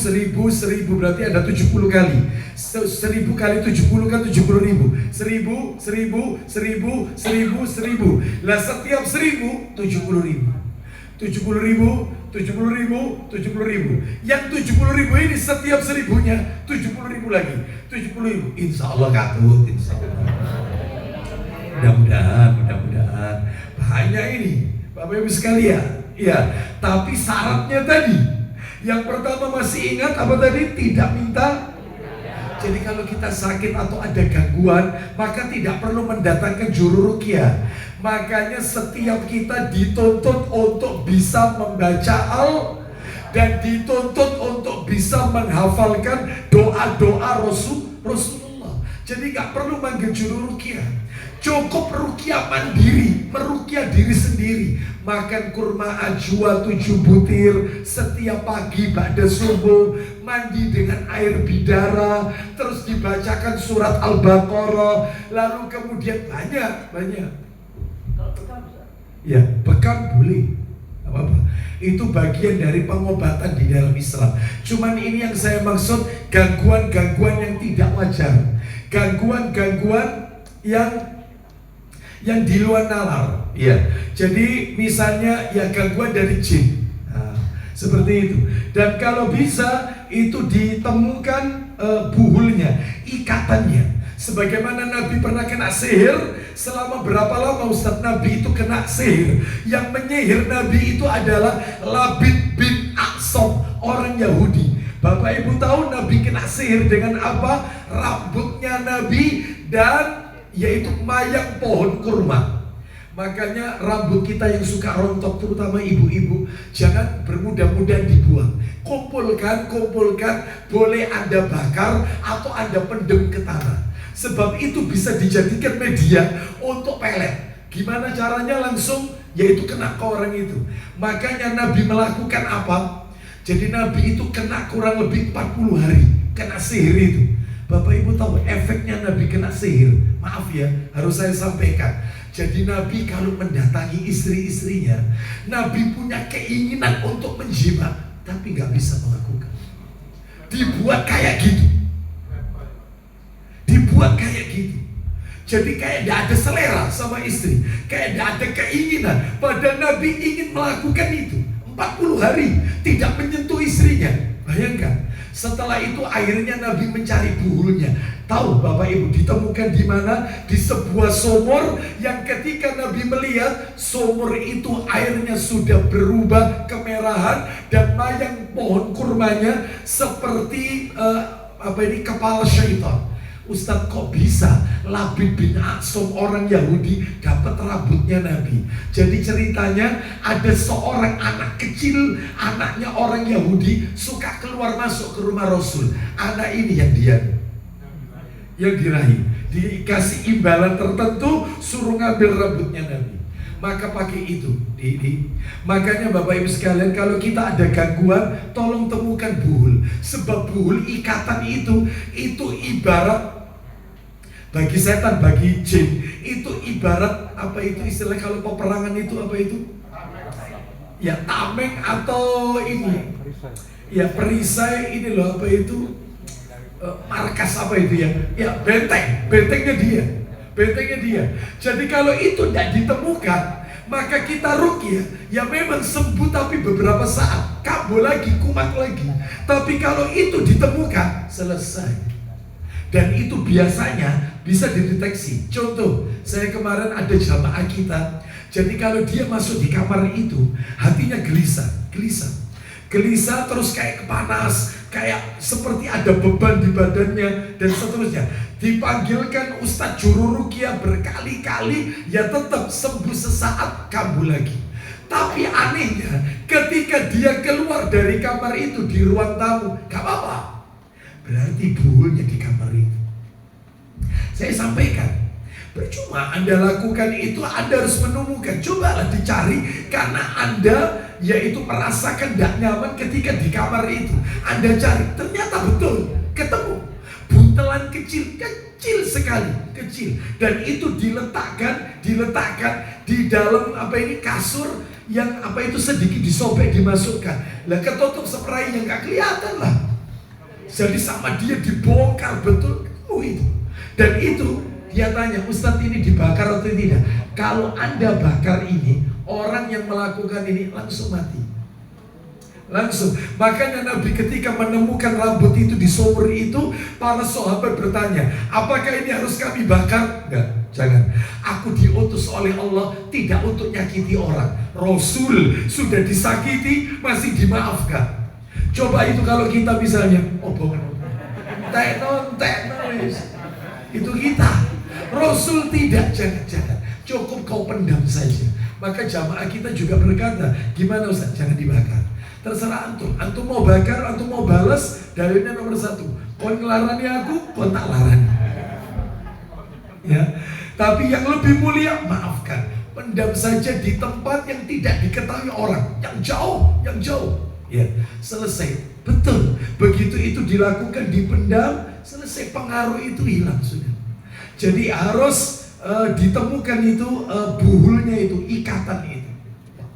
berarti ada 70 kali. 1.000 kali 70 kan 70.000. 1.000. Lah setiap 1.000 70.000. 70.000. Yang 70.000 ini setiap 1.000-nya 70.000 lagi. 70.000. Insya Allah katut, insya Allah. Mudah-mudahan. Bahaya ini, Bapak Ibu sekalian. Ya, tapi syaratnya tadi. Yang pertama masih ingat apa tadi? Tidak minta. Jadi kalau kita sakit atau ada gangguan, maka tidak perlu mendatangkan juru ruqyah. Makanya setiap kita dituntut untuk bisa membaca dan dituntut untuk bisa menghafalkan doa-doa Rasulullah. Jadi gak perlu manggil juru ruqyah. Cukup ruqyah mandiri, meruqyah diri sendiri. Makan kurma ajwa 7 butir setiap pagi ba'da subuh, mandi dengan air bidara, terus dibacakan surat Al-Baqarah, lalu kemudian banyak. Ya, bekam boleh. Apa-apa. Itu bagian dari pengobatan di dalam Islam. Cuman ini yang saya maksud, gangguan-gangguan yang tidak wajar. Gangguan-gangguan yang di luar nalar. Ya. Jadi misalnya ya gangguan dari jin. Nah, seperti itu. Dan kalau bisa itu ditemukan buhulnya, ikatannya. Sebagaimana Nabi pernah kena sihir, selama berapa lama Ustaz Nabi itu kena sihir? Yang menyihir Nabi itu adalah Labid bin Aqsam, orang Yahudi. Bapak Ibu tahu Nabi kena sihir dengan apa? Rambutnya Nabi dan yaitu mayang pohon kurma. Makanya rambut kita yang suka rontok, terutama ibu-ibu, jangan bermudah-mudahan dibuang. Kumpulkan, boleh Anda bakar atau Anda pendem ke tanah. Sebab itu bisa dijadikan media untuk pelet. Gimana caranya? Langsung yaitu kena ke orang itu. Makanya Nabi melakukan apa? Jadi Nabi itu kena kurang lebih 40 hari kena sihir itu. Bapak Ibu tahu efeknya Nabi kena sihir. Maaf ya, harus saya sampaikan. Jadi Nabi kalau mendatangi istri-istrinya, Nabi punya keinginan untuk menjimat, tapi gak bisa melakukan. Dibuat kayak gitu. Jadi kayak gak ada selera sama istri, kayak gak ada keinginan. Padahal Nabi ingin melakukan itu 40 hari tidak menyentuh istrinya. Bayangkan, setelah itu akhirnya Nabi mencari buhulnya. Tahu Bapak Ibu ditemukan di mana? Di sebuah sumur yang ketika Nabi melihat sumur itu airnya sudah berubah kemerahan dan mayang pohon kurmanya seperti kepala syaitan. Ustadz, kok bisa Labid bin Aksum orang Yahudi dapat rambutnya Nabi? Jadi ceritanya ada seorang anak kecil, anaknya orang Yahudi, suka keluar masuk ke rumah Rasul. Anak ini yang dirahi, dikasih imbalan tertentu, suruh ngambil rambutnya Nabi. Maka pakai itu. Makanya Bapak Ibu sekalian, kalau kita ada gangguan, tolong temukan buhul. Sebab buhul, ikatan itu ibarat bagi setan, bagi jin, itu ibarat apa itu istilah kalau peperangan itu apa itu? Ya tameng atau ini, ya perisai ini loh apa itu? Markas apa itu ya? Ya bentengnya dia. Jadi kalau itu tidak ditemukan, maka kita ruqyah, ya memang sembuh tapi beberapa saat, kambuh lagi, kumat lagi. Tapi kalau itu ditemukan, selesai. Dan itu biasanya bisa dideteksi. Contoh, saya kemarin ada jamaah kita. Jadi kalau dia masuk di kamar itu, hatinya gelisah terus kayak panas, kayak seperti ada beban di badannya dan seterusnya. Dipanggilkan Ustadz juru ruqyah berkali-kali, ya tetap sembuh sesaat, kambuh lagi. Tapi anehnya, ketika dia keluar dari kamar itu di ruang tamu, gak apa-apa. Berarti buhulnya di kamar itu. Saya sampaikan, percuma Anda lakukan itu, Anda harus menemukan. Cobalah dicari, karena Anda yaitu merasakan tidak nyaman ketika di kamar itu. Anda cari, ternyata betul ketemu buntelan kecil sekali, dan itu diletakkan di dalam kasur yang sedikit disobek, dimasukkan. Lah ketutup spray yang gak kelihatan lah. Jadi sama dia dibongkar betul itu. Dan itu dia tanya, Ustadz ini dibakar atau tidak? Kalau Anda bakar ini, orang yang melakukan ini langsung mati. Langsung. Makanya Nabi ketika menemukan rambut itu di sumur itu, para sahabat bertanya, apakah ini harus kami bakar? Enggak, jangan. Aku diutus oleh Allah tidak untuk nyakiti orang. Rasul sudah disakiti, masih dimaafkan. Coba itu kalau kita misalnya teknon itu kita. Rasul tidak, jangan. Cukup kau pendam saja. Maka jamaah kita juga berkata, gimana Ustaz? Jangan dibakar. Terserah antum mau bakar, antum mau balas, dalilnya nomor 1. Kau ngelarani aku, kau tak larani. Ya. Tapi yang lebih mulia, maafkan. Pendam saja di tempat yang tidak diketahui orang, yang jauh. Ya, selesai. Betul. Begitu itu dilakukan, dipendam, selesai, pengaruh itu hilang sudah. Jadi harus ditemukan itu buhulnya itu, ikatan itu.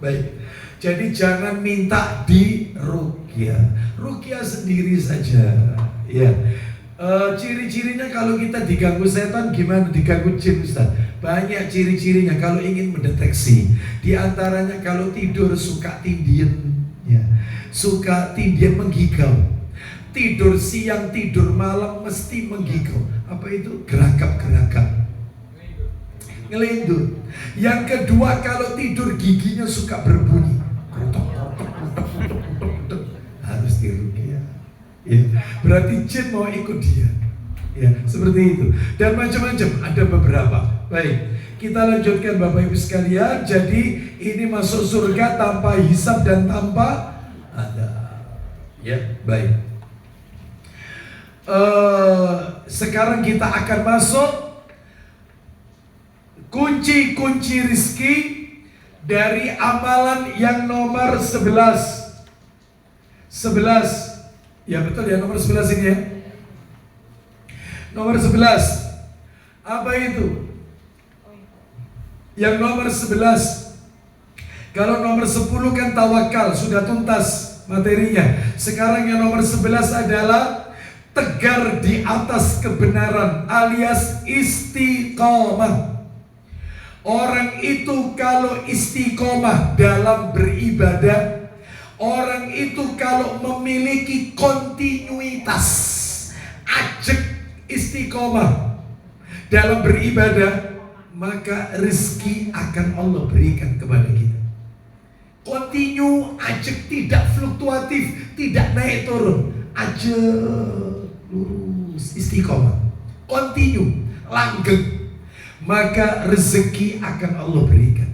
Baik. Jadi jangan minta di ruqyah sendiri saja. Ya. Ciri-cirinya kalau kita diganggu setan gimana? Diganggu jin Ustaz. Banyak ciri-cirinya kalau ingin mendeteksi. Di antaranya kalau tidur suka tindian, ya. Suka tindian, menggigau. Tidur siang, tidur malam mesti menggigau. Apa itu? Geragap. Ngelindur. Yang kedua, kalau tidur giginya suka berbunyi. Harus diruqyah. Ya. Berarti jin mau ikut dia. Ya, seperti itu. Dan macam-macam, ada beberapa. Baik, kita lanjutkan Bapak Ibu sekalian. Jadi ini masuk surga tanpa hisab dan tanpa ada. Ya, baik. Sekarang kita akan masuk kunci-kunci rizki dari amalan yang nomor 11. Ya betul ya, nomor 11 ini ya. Nomor 11. Apa itu? Yang nomor 11. Kalau nomor 10 kan tawakal, sudah tuntas materinya. Sekarang yang nomor 11 adalah tegar di atas kebenaran alias istiqomah. Orang itu kalau istiqomah dalam beribadah, Orang itu kalau memiliki kontinuitas, ajak istiqomah dalam beribadah, maka rezeki akan Allah berikan kepada kita. Kontinu, ajak, tidak fluktuatif, tidak naik turun, ajak lurus, istiqomah, kontinu, langgeng, maka rezeki akan Allah berikan.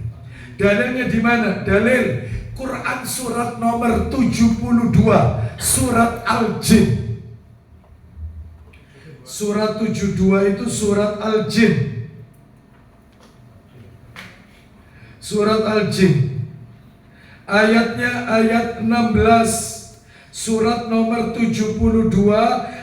Dalilnya di mana? Dalil Quran surat nomor 72, surat Al-Jin. Surat 72 itu surat Al-Jin. Surat Al-Jin. Ayatnya ayat 16. Surat nomor 72,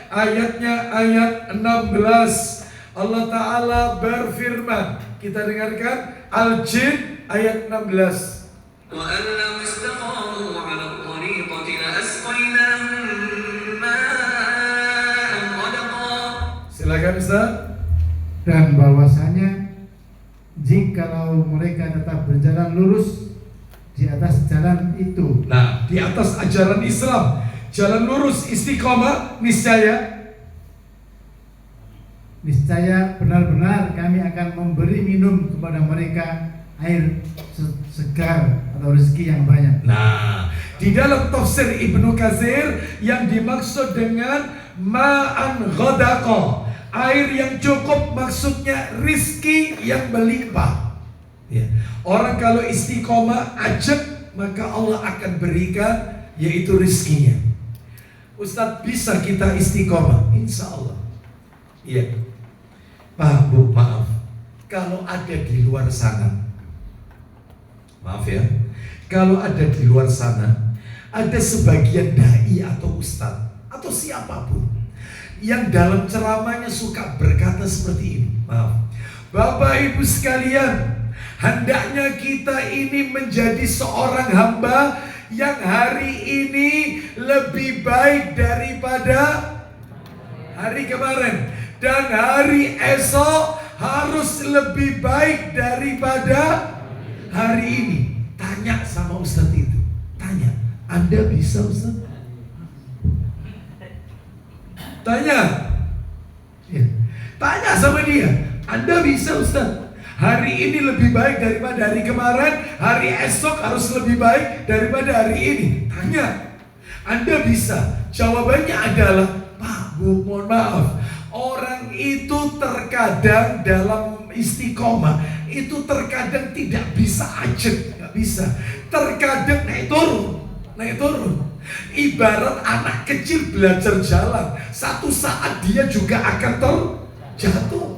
ayatnya ayat 16. Allah Ta'ala berfirman. Kita dengarkan Al-Jin ayat 16.
وأن لو استقاموا على الطريقة لأسقيناهم ماء غدقا.
Silakan Ustaz.
Dan bahwasanya jikalau mereka tetap berjalan lurus di atas jalan itu,
Nah, di atas ajaran Islam, jalan lurus istiqomah, niscaya
benar-benar kami akan memberi minum kepada mereka air segar atau rezeki yang banyak.
Nah, di dalam tafsir Ibnu Katsir yang dimaksud dengan ma'an ghadaqa, air yang cukup, maksudnya rizki yang melimpah. Ya. Orang kalau istiqomah ajak, maka Allah akan berikan yaitu rizkinya. Ustadz, bisa kita istiqomah? Insya Allah. Iya. Pak, Bu, maaf. Kalau ada di luar sana, maaf ya, kalau ada di luar sana, ada sebagian dai atau ustadz atau siapapun yang dalam ceramahnya suka berkata seperti ini. Maaf, Bapak Ibu sekalian, hendaknya kita ini menjadi seorang hamba yang hari ini lebih baik daripada hari kemarin, dan hari esok harus lebih baik daripada hari ini. Tanya sama Ustadz itu, tanya, Anda bisa Ustadz? Tanya ya. Tanya sama dia, Anda bisa Ustadz? Hari ini lebih baik daripada hari kemarin, hari esok harus lebih baik daripada hari ini. Tanya, Anda bisa? Jawabannya adalah, Pak, Bu, mohon maaf, orang itu terkadang dalam istiqomah itu terkadang tidak bisa ajak, nggak bisa. Terkadang naik turun. Ibarat anak kecil belajar jalan, satu saat dia juga akan terjatuh.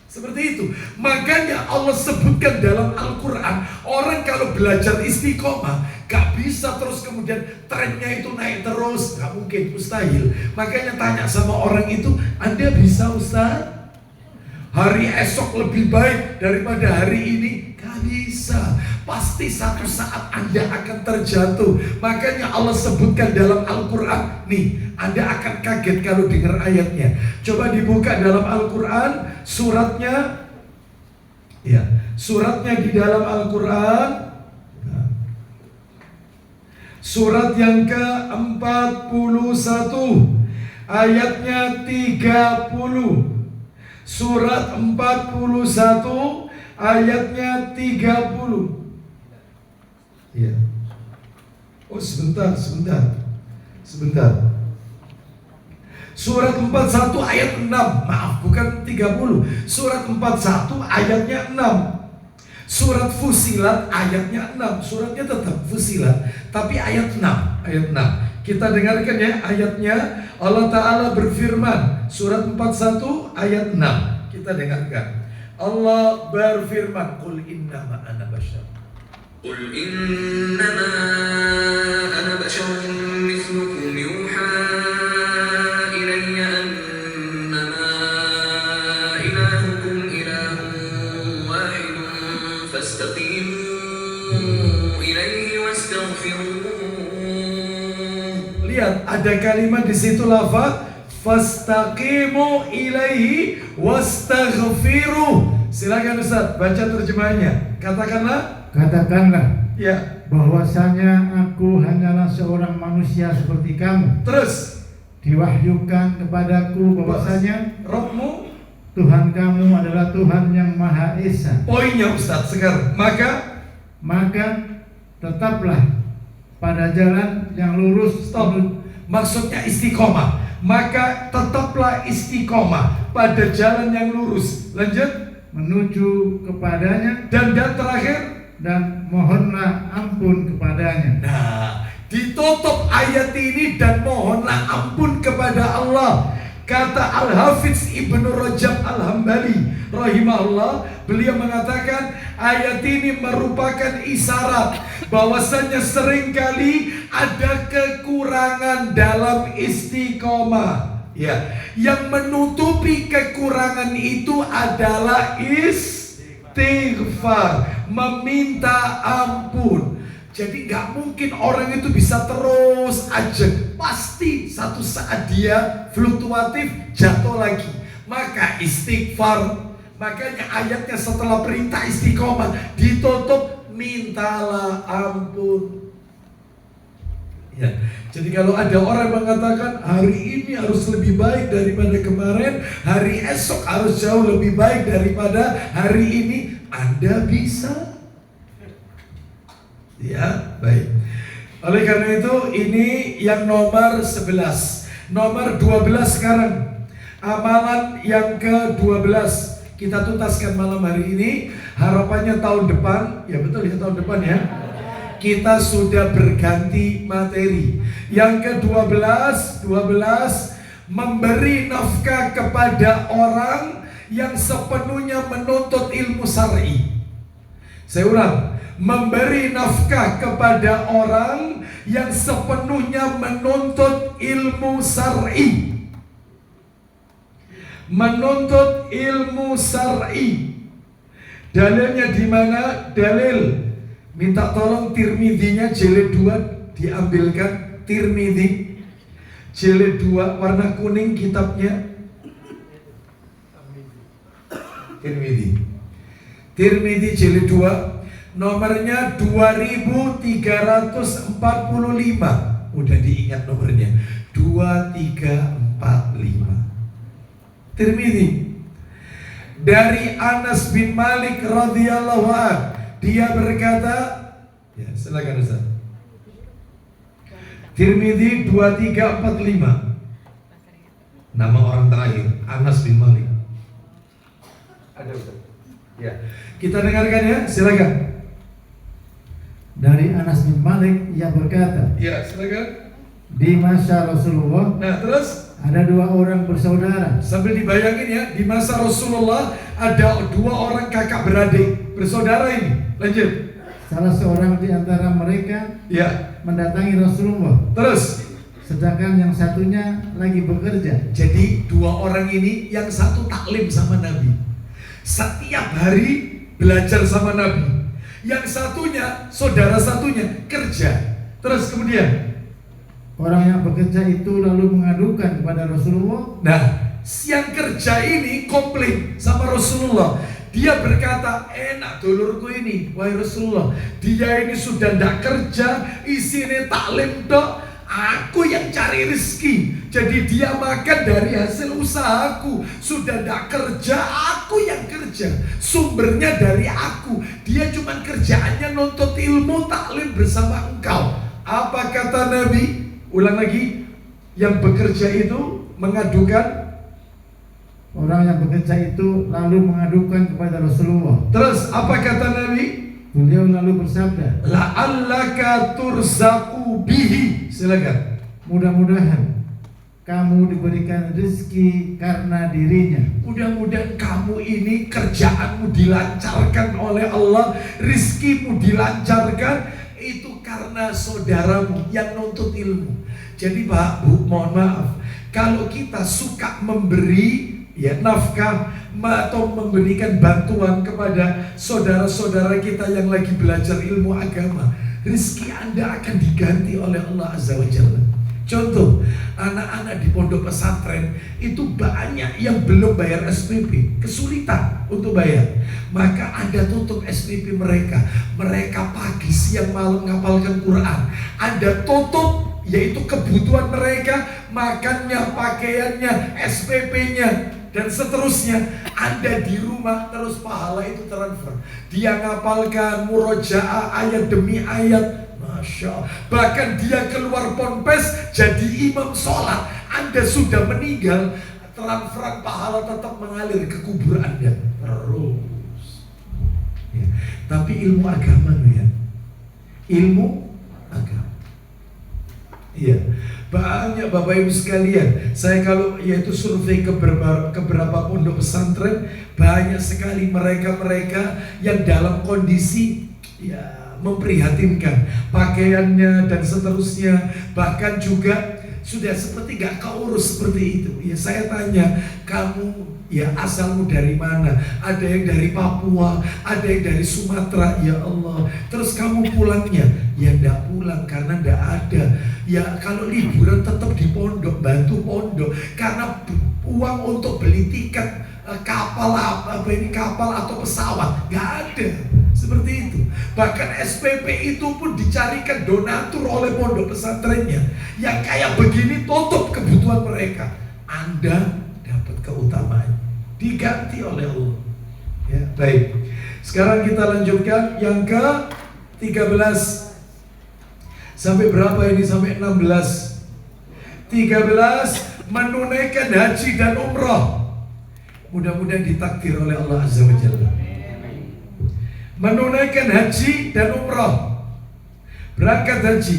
Seperti itu. Makanya Allah sebutkan dalam Al-Quran, orang kalau belajar istiqomah gak bisa terus kemudian trennya itu naik terus, gak mungkin, mustahil. Makanya tanya sama orang itu, Anda bisa Ustaz? Hari esok lebih baik daripada hari ini? Gak bisa. Pasti satu saat Anda akan terjatuh. Makanya Allah sebutkan dalam Al-Quran. Nih, Anda akan kaget kalau dengar ayatnya. Coba dibuka dalam Al-Quran, suratnya. Ya, suratnya di dalam Al-Quran. Surat yang ke-41, ayatnya 30. Surat 41 ayatnya 30. Ya. Oh, sebentar. Surat 41 ayat 6. Maaf, bukan 30. Surat 41 ayatnya 6. Surat Fusilat ayatnya 6. Suratnya tetap Fusilat, tapi ayat 6. Ayat 6. Kita dengarkan ya ayatnya. Allah Ta'ala berfirman, surat 41 ayat 6. Kita dengarkan. Allah berfirman, Qul innama ana bashar.
قل إنما أنا بشر مثلكم يوحى إلي أنما إلهكم إله واحد فاستقيموا إليه واستغفروه.
Lihat, ada kalimat di situ lafaz fastaqimu ilaihi wastaghfiruh. Silakan Ustaz, baca terjemahannya. Katakanlah, Ya.
bahwasanya aku hanyalah seorang manusia seperti kamu.
Terus
Diwahyukan kepadaku bahwasanya
Rabbmu,
Tuhan kamu adalah Tuhan yang Maha Esa.
poinnya Ustaz sekarang.
Maka tetaplah pada jalan yang lurus.
Stop. Maksudnya istiqomah. Maka tetaplah istiqomah pada jalan yang lurus. Lanjut.
Menuju kepadanya
Dan terakhir.
dan mohonlah ampun kepadanya.
Nah, ditutup ayat ini dan mohonlah ampun kepada Allah. Kata Al-Hafidz Ibnu Rajab Al-Hambali rahimahullah, beliau mengatakan ayat ini merupakan isyarat bahwasanya seringkali ada kekurangan dalam istiqomah. Ya, yang menutupi kekurangan itu adalah istighfar, meminta ampun. Jadi nggak mungkin orang itu bisa terus aja. Pasti satu saat dia fluktuatif, jatuh lagi. Maka istighfar. Makanya ayatnya setelah perintah istiqomah ditutup mintalah ampun. Ya. Jadi kalau ada orang mengatakan hari ini harus lebih baik daripada kemarin, hari esok harus jauh lebih baik daripada hari ini, Anda bisa. Ya, baik. Oleh karena itu ini yang nomor 11. Nomor 12 sekarang. Amalan yang ke-12 kita tuntaskan malam hari ini. Harapannya tahun depan, ya betul ya, tahun depan ya, kita sudah berganti materi. Yang ke-12, memberi nafkah kepada orang yang sepenuhnya menuntut ilmu syar'i. Saya ulang, memberi nafkah kepada orang yang sepenuhnya menuntut ilmu syar'i. Menuntut ilmu syar'i. Dalilnya di mana? Dalil. Minta tolong Tirmidzi-nya jilid 2 diambilkan. Tirmidzi jilid 2 warna kuning kitabnya. Tirmidzi jilid 2 nomornya 2345. Udah diingat nomornya 2345. Tirmidzi dari Anas bin Malik radhiyallahu anhu, dia berkata, ya silakan Ustaz. Tirmidzi 2345. Nama orang terakhir Anas bin Malik. Ada Ustaz. Ya. Kita dengarkan ya, silakan.
Dari Anas bin Malik, ia berkata,
Ya, silakan.
di masa Rasulullah
Nah, terus
ada dua orang bersaudara.
sambil dibayangin ya, di masa Rasulullah ada dua orang kakak beradik bersaudara ini. Lanjut.
Salah seorang di antara mereka
Ya,
mendatangi Rasulullah,
terus.
sedangkan yang satunya lagi bekerja.
Jadi dua orang ini, yang satu taklim sama Nabi, setiap hari belajar sama Nabi. Yang satunya, saudara satunya kerja. Terus kemudian,
Orang yang bekerja itu lalu mengadukan kepada Rasulullah.
nah, yang kerja ini komplain sama Rasulullah. Dia berkata, enak dulurku ini, wahai Rasulullah, dia ini sudah tidak kerja, isinya taklim dok. Aku yang cari rezeki, jadi dia makan dari hasil usahaku. Sudah tidak kerja, aku yang kerja, sumbernya dari aku. Dia cuma kerjaannya nuntut ilmu taklim bersama engkau. Apa kata Nabi? Ulang lagi, yang bekerja itu mengadukan.
Orang yang bekerja itu lalu mengadukan kepada Rasulullah.
Terus apa kata Nabi?
Beliau lalu bersabda,
La'allaka turzaqu bihi. Silakan.
mudah-mudahan kamu diberikan rezeki karena dirinya.
Mudah-mudahan kamu ini kerjaanmu dilancarkan oleh Allah, rizkimu dilancarkan, itu karena saudaramu yang nuntut ilmu. Jadi Pak, Bu, mohon maaf, kalau kita suka memberi ya nafkah atau memberikan bantuan kepada saudara-saudara kita yang lagi belajar ilmu agama, rizki Anda akan diganti oleh Allah Azza wa Jalla. Contoh, anak-anak di pondok pesantren itu banyak yang belum bayar SPP, kesulitan untuk bayar. Maka Anda tutup SPP mereka. Mereka pagi, siang, malam ngapalkan Quran. Anda tutup, yaitu kebutuhan mereka, makannya, pakaiannya, SPP-nya, dan seterusnya. Anda di rumah terus pahala itu transfer. Dia ngapalkan murojaah ayat demi ayat. Masya Allah. Bahkan dia keluar ponpes jadi imam sholat. Anda sudah meninggal, transferan pahala tetap mengalir ke kubur Anda terus ya. Tapi ilmu agama ya, ilmu agama iya. Banyak Bapak Ibu sekalian, saya kalau yaitu survei ke beberapa pondok pesantren, banyak sekali mereka-mereka yang dalam kondisi ya memprihatinkan, pakaiannya dan seterusnya, bahkan juga sudah seperti gak keurus seperti itu. Ya saya tanya, kamu ya asalmu dari mana? Ada yang dari Papua, ada yang dari Sumatera, ya Allah. Terus kamu pulangnya? Ya ndak pulang karena ndak ada. Ya kalau liburan tetap di pondok, bantu pondok, karena uang untuk beli tiket kapal kapal atau pesawat nggak ada. Seperti itu. Bahkan SPP itu pun dicarikan donatur oleh pondok pesantrennya. Yang kayak begini tutup kebutuhan mereka. Anda dapat keutamaan, diganti oleh Allah. Ya, baik. Sekarang kita lanjutkan yang ke 13. Sampai berapa ini? Sampai 16. 13 menunaikan haji dan umrah. Mudah-mudahan ditakdir oleh Allah Azza wa Jalla. Menunaikan haji dan umrah, berangkat haji.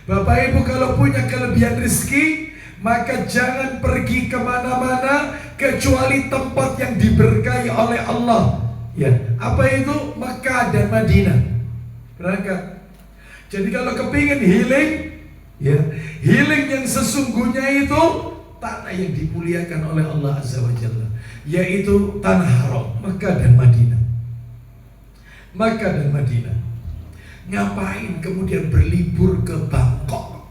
Bapak Ibu kalau punya kelebihan rezeki, maka jangan pergi kemana-mana kecuali tempat yang diberkahi oleh Allah. Ya, apa itu? Makkah dan Madinah. Berangkat. Jadi kalau kepingin healing, ya healing yang sesungguhnya itu tanah yang dimuliakan oleh Allah Azza wa Jalla, yaitu tanah haram, Makkah dan Madinah. Makkah dan Madinah. Ngapain kemudian berlibur ke Bangkok,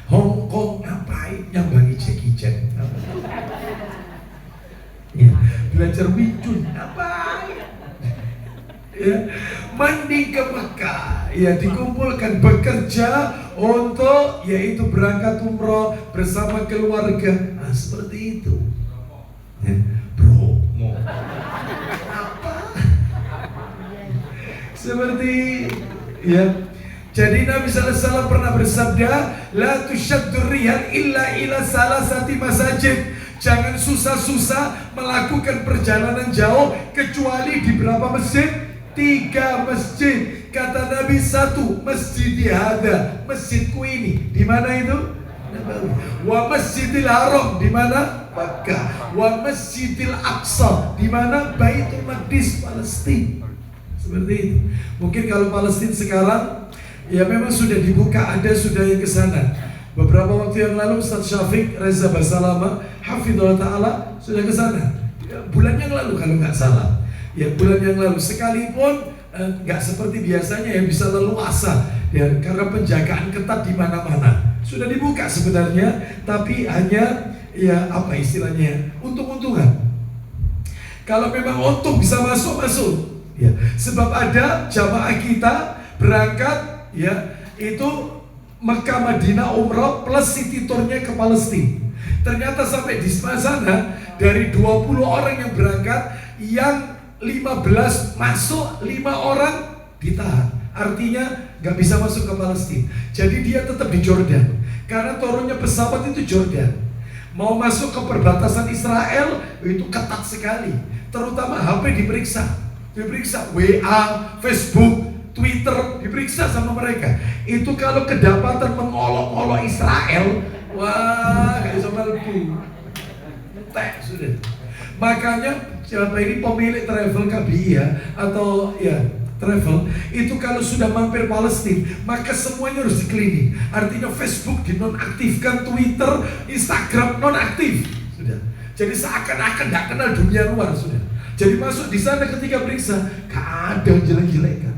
Hong Kong? Ngapain nyambangi Jackie Chan? Ya, belajar Wing Chun ngapain? Ya, mending ke Mekah, ya dikumpulkan bekerja untuk yaitu berangkat umroh bersama keluarga. Nah, seperti itu. Ya, bro, mau apa? Seperti ya. Jadi Nabi SAW pernah bersabda, la tushaddur rihal illa ila salasati masajid. Jangan susah-susah melakukan perjalanan jauh kecuali di berapa masjid? 3 masjid. Kata Nabi, 1 masjid hadza, masjidku ini. Di mana itu? Wa Masjidil Haram, di mana? Makkah. Wa Masjidil Aqsa, di mana? Baitul Maqdis, Palestina. Seperti itu. Mungkin kalau Palestina sekarang ya memang sudah dibuka, ada sudah yang ke sana. Beberapa waktu yang lalu Ustaz Syafiq Reza Basalama hafidhullah taala sudah ke sana. Ya, bulan yang lalu kalau nggak salah. Ya bulan yang lalu, sekalipun nggak seperti biasanya yang bisa leluasa ya, karena penjagaan ketat di mana-mana. Sudah dibuka sebenarnya, tapi hanya ya apa istilahnya, untung-untungan. Kalau memang untung bisa masuk. Ya, sebab ada jamaah kita berangkat ya itu Mekah Madinah umrah plus city tournya ke Palestina. Ternyata sampai di sana dari 20 orang yang berangkat, yang 15 masuk, 5 orang ditahan. Artinya nggak bisa masuk ke Palestina. Jadi dia tetap di Jordan. Karena turunnya pesawat itu Jordan. Mau masuk ke perbatasan Israel itu ketat sekali. Terutama HP diperiksa, WA, Facebook, Twitter diperiksa sama mereka. Itu kalau kedapatan mengolok-olok Israel, wah gak bisa melebu. Entek sudah. Makanya siapa ini pemilik travel KBI ya, atau ya travel, itu kalau sudah mampir Palestina, maka semuanya harus di-cleaning. Artinya Facebook dinonaktifkan, Twitter, Instagram nonaktif. Sudah. Jadi seakan-akan gak kenal dunia luar sudah. Jadi masuk di sana ketika periksa, gak ada jelek-jelek kan.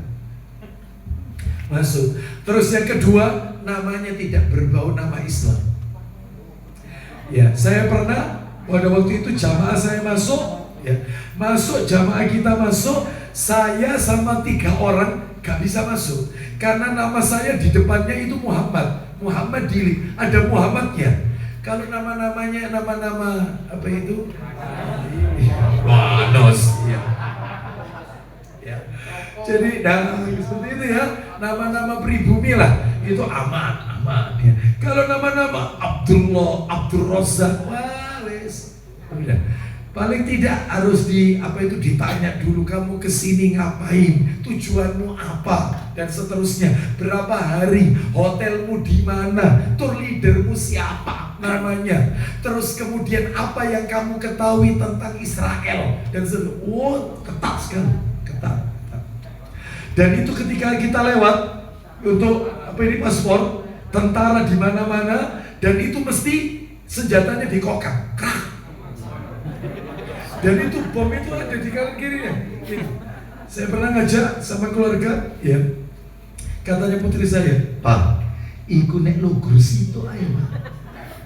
Masuk. Terus yang kedua, namanya tidak berbau nama Islam. Ya, saya pernah pada waktu itu jamaah saya masuk, ya, masuk jamaah kita masuk, saya sama 3 orang gak bisa masuk karena nama saya di depannya itu Muhammad Dili, ada Muhammadnya. Kalau nama-namanya nama-nama apa itu? Wanos, ya. Ya. Jadi seperti itu ya, nama-nama pribumi lah, itu aman ya. Kalau nama-nama Abdullah, Abdul Razak, wah wes, udah. Paling tidak harus ditanya dulu, kamu kesini ngapain, tujuanmu apa, dan seterusnya. Berapa hari, hotelmu di mana, tour leadermu siapa namanya, terus kemudian apa yang kamu ketahui tentang Israel dan seterusnya. Oh, ketat sekali, ketat. Dan itu ketika kita lewat untuk paspor, tentara di mana-mana, dan itu mesti senjatanya dikokang, krak. Dan itu bom itu ada di kanan kirinya. Saya pernah ngajak sama keluarga, ya. Katanya putri saya, Pak, iku nek lo situ aja, Pak.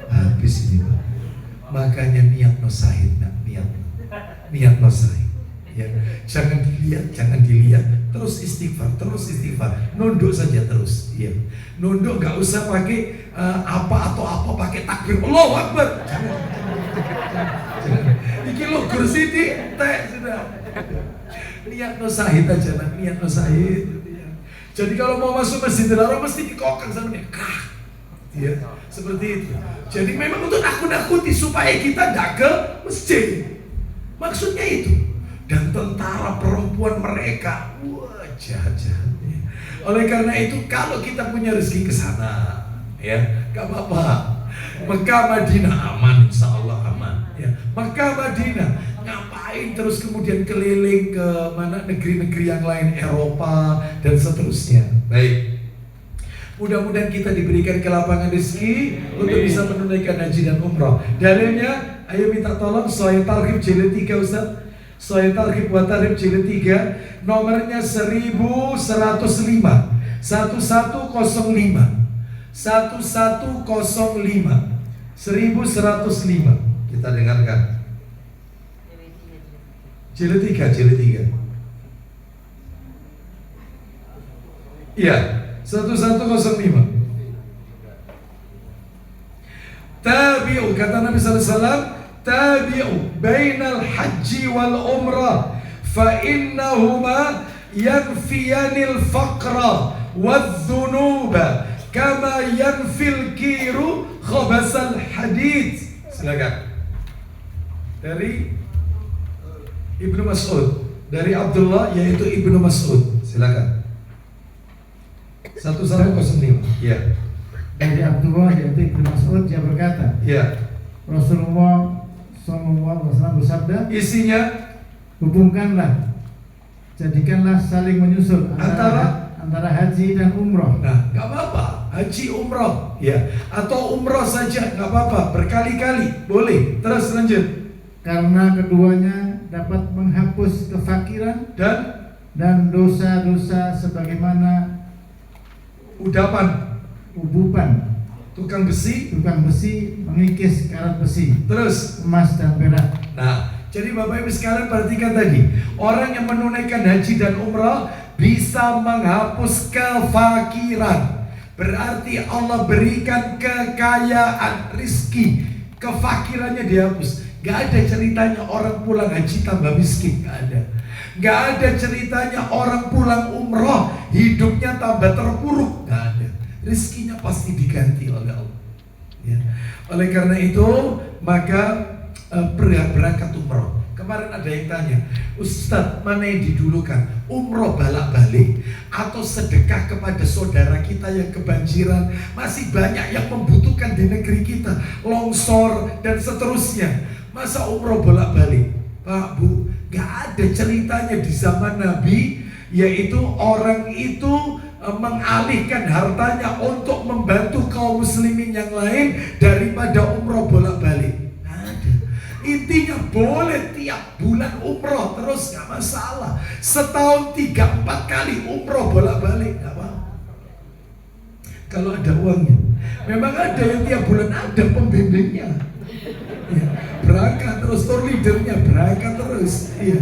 Habis ini, Pak. Makanya niat no sahid, niat no sahid. Ya, jangan dilihat, terus istighfar, nunduk saja terus, ya. Nunduk, nggak usah pakai apa pakai takbir, Allahu Akbar. Jangan. Iki lo kursi teh sudah. Niat no sahid aja, niat no sahid. Jadi kalau mau masuk Masjidil Haram mesti dikokang sama dia, ya, seperti itu. Jadi memang untuk nakut-nakuti supaya kita tidak ke masjid. Maksudnya itu. Dan tentara perempuan mereka, wah jahat-jahat. Oleh karena itu kalau kita punya rezeki ke sana, ya, gak apa-apa. Mekah Madinah aman, insya Allah aman. Ya, Mekah Madinah ngapain terus kemudian keliling ke mana negeri-negeri yang lain, Eropa dan seterusnya. Baik. Mudah-mudahan kita diberikan kelapangan rezeki untuk bisa menunaikan haji dan umrah. Dalilnya, ayo minta tolong Sahih Targhib jilid 3 Ustaz. Sahih Targhib wa Tarhib jilid 3, nomornya 1105. 1105. Kita dengarkan. Jilid 3. Iya, 1105. Tabi'u, kata Nabi sallallahu alaihi wasallam, tabi'u bainal haji wal umrah fa innahuma yanfiyanil faqra wadh-dhunuba kama yanfil kiru khabasal hadid. Silakan. Dari Ibnu Mas'ud, dari Abdullah yaitu Ibnu Mas'ud. Silakan. 1105. Ya.
Dari Abdullah yaitu Ibnu Mas'ud, dia berkata,
Ya.
Rasulullah SAW bersabda,
Isinya,
hubungkanlah, jadikanlah saling menyusul
antara
haji dan umroh.
Nah, nggak apa-apa, haji umroh, ya, atau umroh saja nggak apa-apa, berkali-kali boleh. Terus lanjut.
Karena keduanya dapat menghapus kefakiran dan dosa-dosa sebagaimana ubupan
tukang besi
mengikis karat besi,
terus
emas dan perak.
Nah, jadi Bapak Ibu sekalian perhatikan tadi, orang yang menunaikan haji dan umrah bisa menghapus kefakiran. Berarti Allah berikan kekayaan, rizki, kefakirannya dihapus. Gak ada ceritanya orang pulang haji tambah miskin, gak ada. Gak ada ceritanya orang pulang umrah hidupnya tambah terpuruk, gak ada. Rizkinya pasti diganti oleh Allah, ya. Oleh karena itu maka berangkat umroh. Kemarin ada yang tanya, Ustadz, mana yang didulukan, umroh balak-balik atau sedekah kepada saudara kita yang kebanjiran? Masih banyak yang membutuhkan di negeri kita, longsor dan seterusnya. Masa umroh bolak-balik? Pak, Bu, gak ada ceritanya di zaman Nabi, yaitu orang itu mengalihkan hartanya untuk membantu kaum muslimin yang lain daripada umroh bolak-balik. Ada. Intinya boleh tiap bulan umroh terus, gak masalah. Setahun 3-4 kali umroh bolak-balik, gak apa-apa. kalau ada uangnya. Memang ada yang tiap bulan ada pembimbingnya. Ya, berangkat terus, tour leadernya berangkat terus. Ya,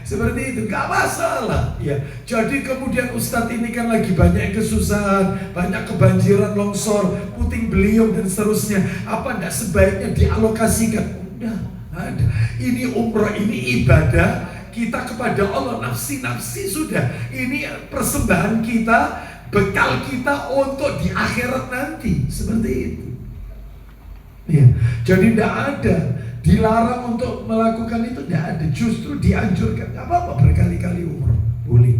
seperti itu, gak masalah. Ya, jadi kemudian Ustadz ini kan lagi banyak kesusahan, banyak kebanjiran, longsor, puting beliung dan seterusnya. Apa enggak sebaiknya dialokasikan? Udah, ada. Ini umroh, ini ibadah kita kepada Allah, nafsi-nafsi sudah. Ini persembahan kita, bekal kita untuk di akhirat nanti. Seperti itu. Ya, jadi tidak ada dilarang untuk melakukan itu, tidak ada. Justru dianjurkan. Gak apa-apa berkali-kali umroh, boleh.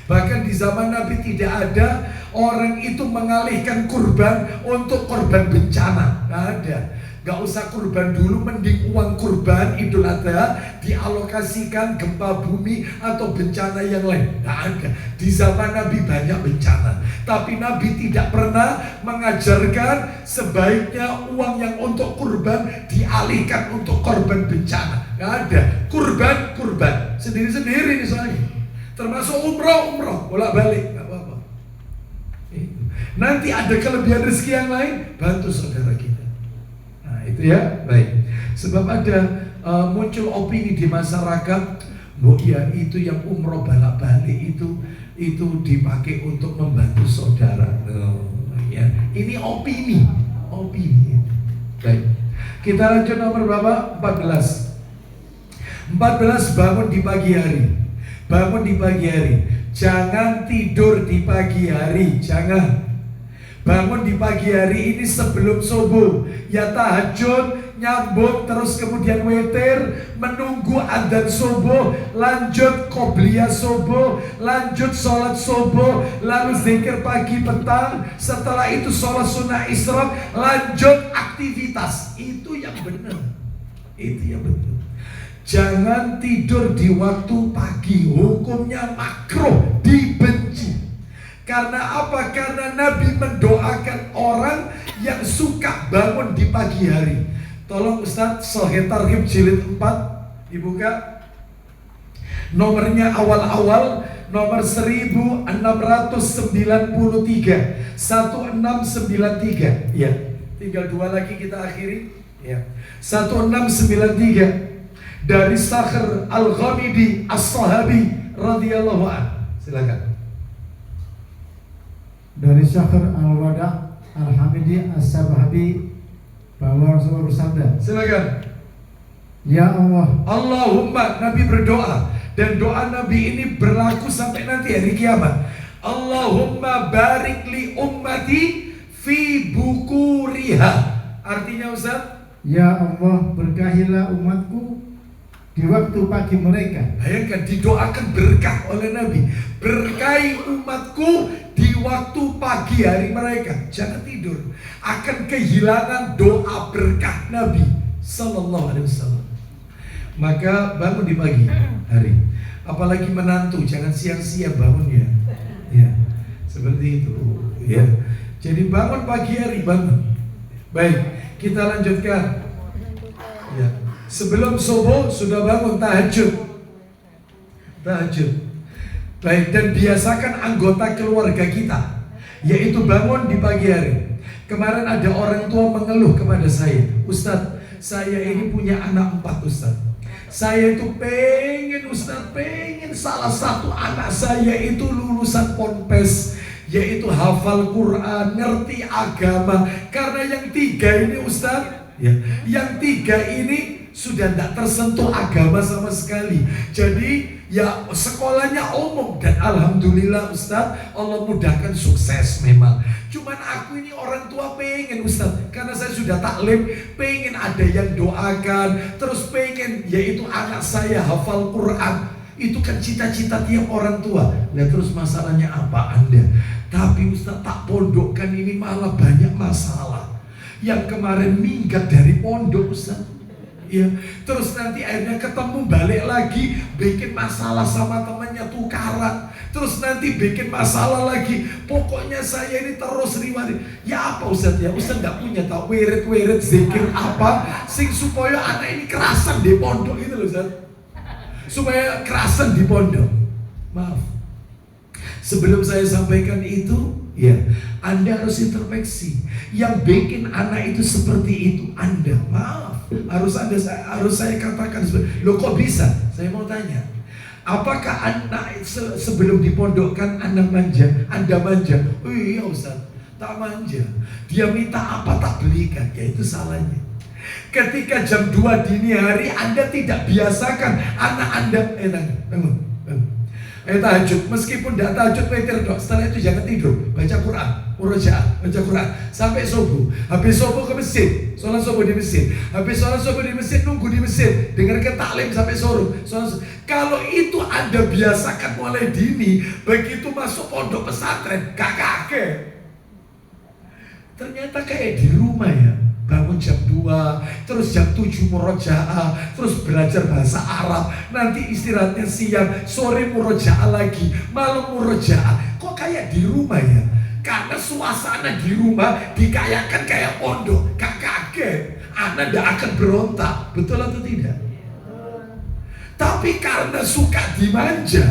Bahkan di zaman Nabi tidak ada orang itu mengalihkan kurban untuk korban bencana. Gak ada. Gak usah kurban dulu, mending uang kurban Idul Adha dialokasikan gempa bumi atau bencana yang lain. Gak ada. Di zaman Nabi banyak bencana, tapi Nabi tidak pernah mengajarkan sebaiknya uang yang untuk kurban dialihkan untuk korban bencana. Gak ada. Kurban sendiri-sendiri misalnya. Termasuk umroh bolak-balik, gak apa-apa. Nanti ada kelebihan rezeki yang lain, bantu saudara kita. Itu ya, baik. Sebab ada muncul opini di masyarakat, ya itu yang umroh balik itu dipakai untuk membantu saudara. Ya, ini opini. Baik. Kita lanjut nomor berapa? 14 bangun di pagi hari. Bangun di pagi hari. Jangan tidur di pagi hari. Jangan. Bangun di pagi hari ini sebelum subuh, ya tahajud, nyambung, terus kemudian witir, menunggu adzan subuh, lanjut qobliyah subuh, lanjut sholat subuh, lalu zikir pagi petang, setelah itu sholat sunnah isyraq, lanjut aktivitas. Itu yang benar. Itu yang benar. Jangan tidur di waktu pagi, hukumnya makruh, dibenci. Karena apa? Karena Nabi mendoakan orang yang suka bangun di pagi hari. Tolong Ustadz, Sahih Targhib jilid 4 dibuka. Nomornya awal-awal, nomor 1693. 1693. Ya, tinggal 2 lagi kita akhiri. Ya. 1693 dari Sakhr Al-Ghamidi As-Sahabi radhiyallahu anhu. Silakan.
Dari Sakhr Al-Wada Al-Hamidi As-Sahabi bahwa Rasulullah bersabda,
silakan.
Ya Allah,
Allahumma, Nabi berdoa, dan doa Nabi ini berlaku sampai nanti hari kiamat. Allahumma barik li ummati fi bukuriha. Artinya Ustaz,
ya Allah, berkahilah umatku di waktu pagi mereka.
Bayangkan, didoakan berkah oleh Nabi. Berkahi umatku di waktu pagi hari mereka. Jangan tidur, akan kehilangan doa berkah Nabi Sallallahu Alaihi Wasallam. Maka bangun di pagi hari. Apalagi menantu, jangan siang-siang bangunnya. Ya, seperti itu. Ya, jadi bangun pagi hari, bangun. Baik, kita lanjutkan. Ya. Sebelum subuh sudah bangun tahajud. Baik, dan biasakan anggota keluarga kita, yaitu bangun di pagi hari. Kemarin ada orang tua mengeluh kepada saya, Ustadz, saya ini punya anak 4 Ustadz. Saya itu pengen salah satu anak saya itu lulusan ponpes, yaitu hafal Quran, ngerti agama. Karena yang 3 ini Ustadz, ya, yang 3 ini sudah tidak tersentuh agama sama sekali. Jadi ya sekolahnya umum, dan alhamdulillah Ustaz, Allah mudahkan sukses memang. Cuman aku ini orang tua pengen Ustaz, karena saya sudah taklim, pengen ada yang doakan, terus pengen yaitu anak saya hafal Quran. Itu kan cita-cita tiap orang tua. Nah terus masalahnya apa Anda? Tapi Ustaz, tak pondokkan ini malah banyak masalah. Yang kemarin minggat dari pondok Ustaz, ya, terus nanti akhirnya ketemu balik lagi, bikin masalah sama temannya tukaran, terus nanti bikin masalah lagi. Pokoknya saya ini terus riwayat. Ya apa Ustaz ya? Ustaz nggak punya tahu wirid zikir apa sing supaya anak ini kerasan di pondok itu loh Ustaz. Supaya kerasan di pondok. Maaf. Sebelum saya sampaikan itu, ya, Anda harus introspeksi. Yang bikin anak itu seperti itu Anda. Maaf, harus saya katakan, loh kok bisa? Saya mau tanya, apakah anak sebelum dipondokkan Anda manja? Oh iya Ustaz, tak manja. Dia minta apa tak belikan, ya itu salahnya. Ketika jam 2 dini hari Anda tidak biasakan anak Anda bangun. Tahajud, meskipun tidak tahajud witir dok, setelah itu jangan tidur, baca Quran, murojaah, baca Quran sampai subuh. Habis subuh ke masjid, sholat subuh di masjid. Habis sholat subuh di masjid, nunggu di masjid, dengarkan taklim sampai subuh. Kalau itu Anda biasakan mulai dini, begitu masuk pondok pesantren, gak kaget. Ternyata kayak di rumah ya, bangun jam 2, terus jam 7 murojaah, terus belajar bahasa Arab, nanti istirahatnya siang, sore murojaah lagi, malam murojaah. Kok kayak di rumah ya? Karena suasana di rumah dikayakan kayak pondok, gak kaget. Anda tidak akan berontak, betul atau tidak? Tapi karena suka dimanja,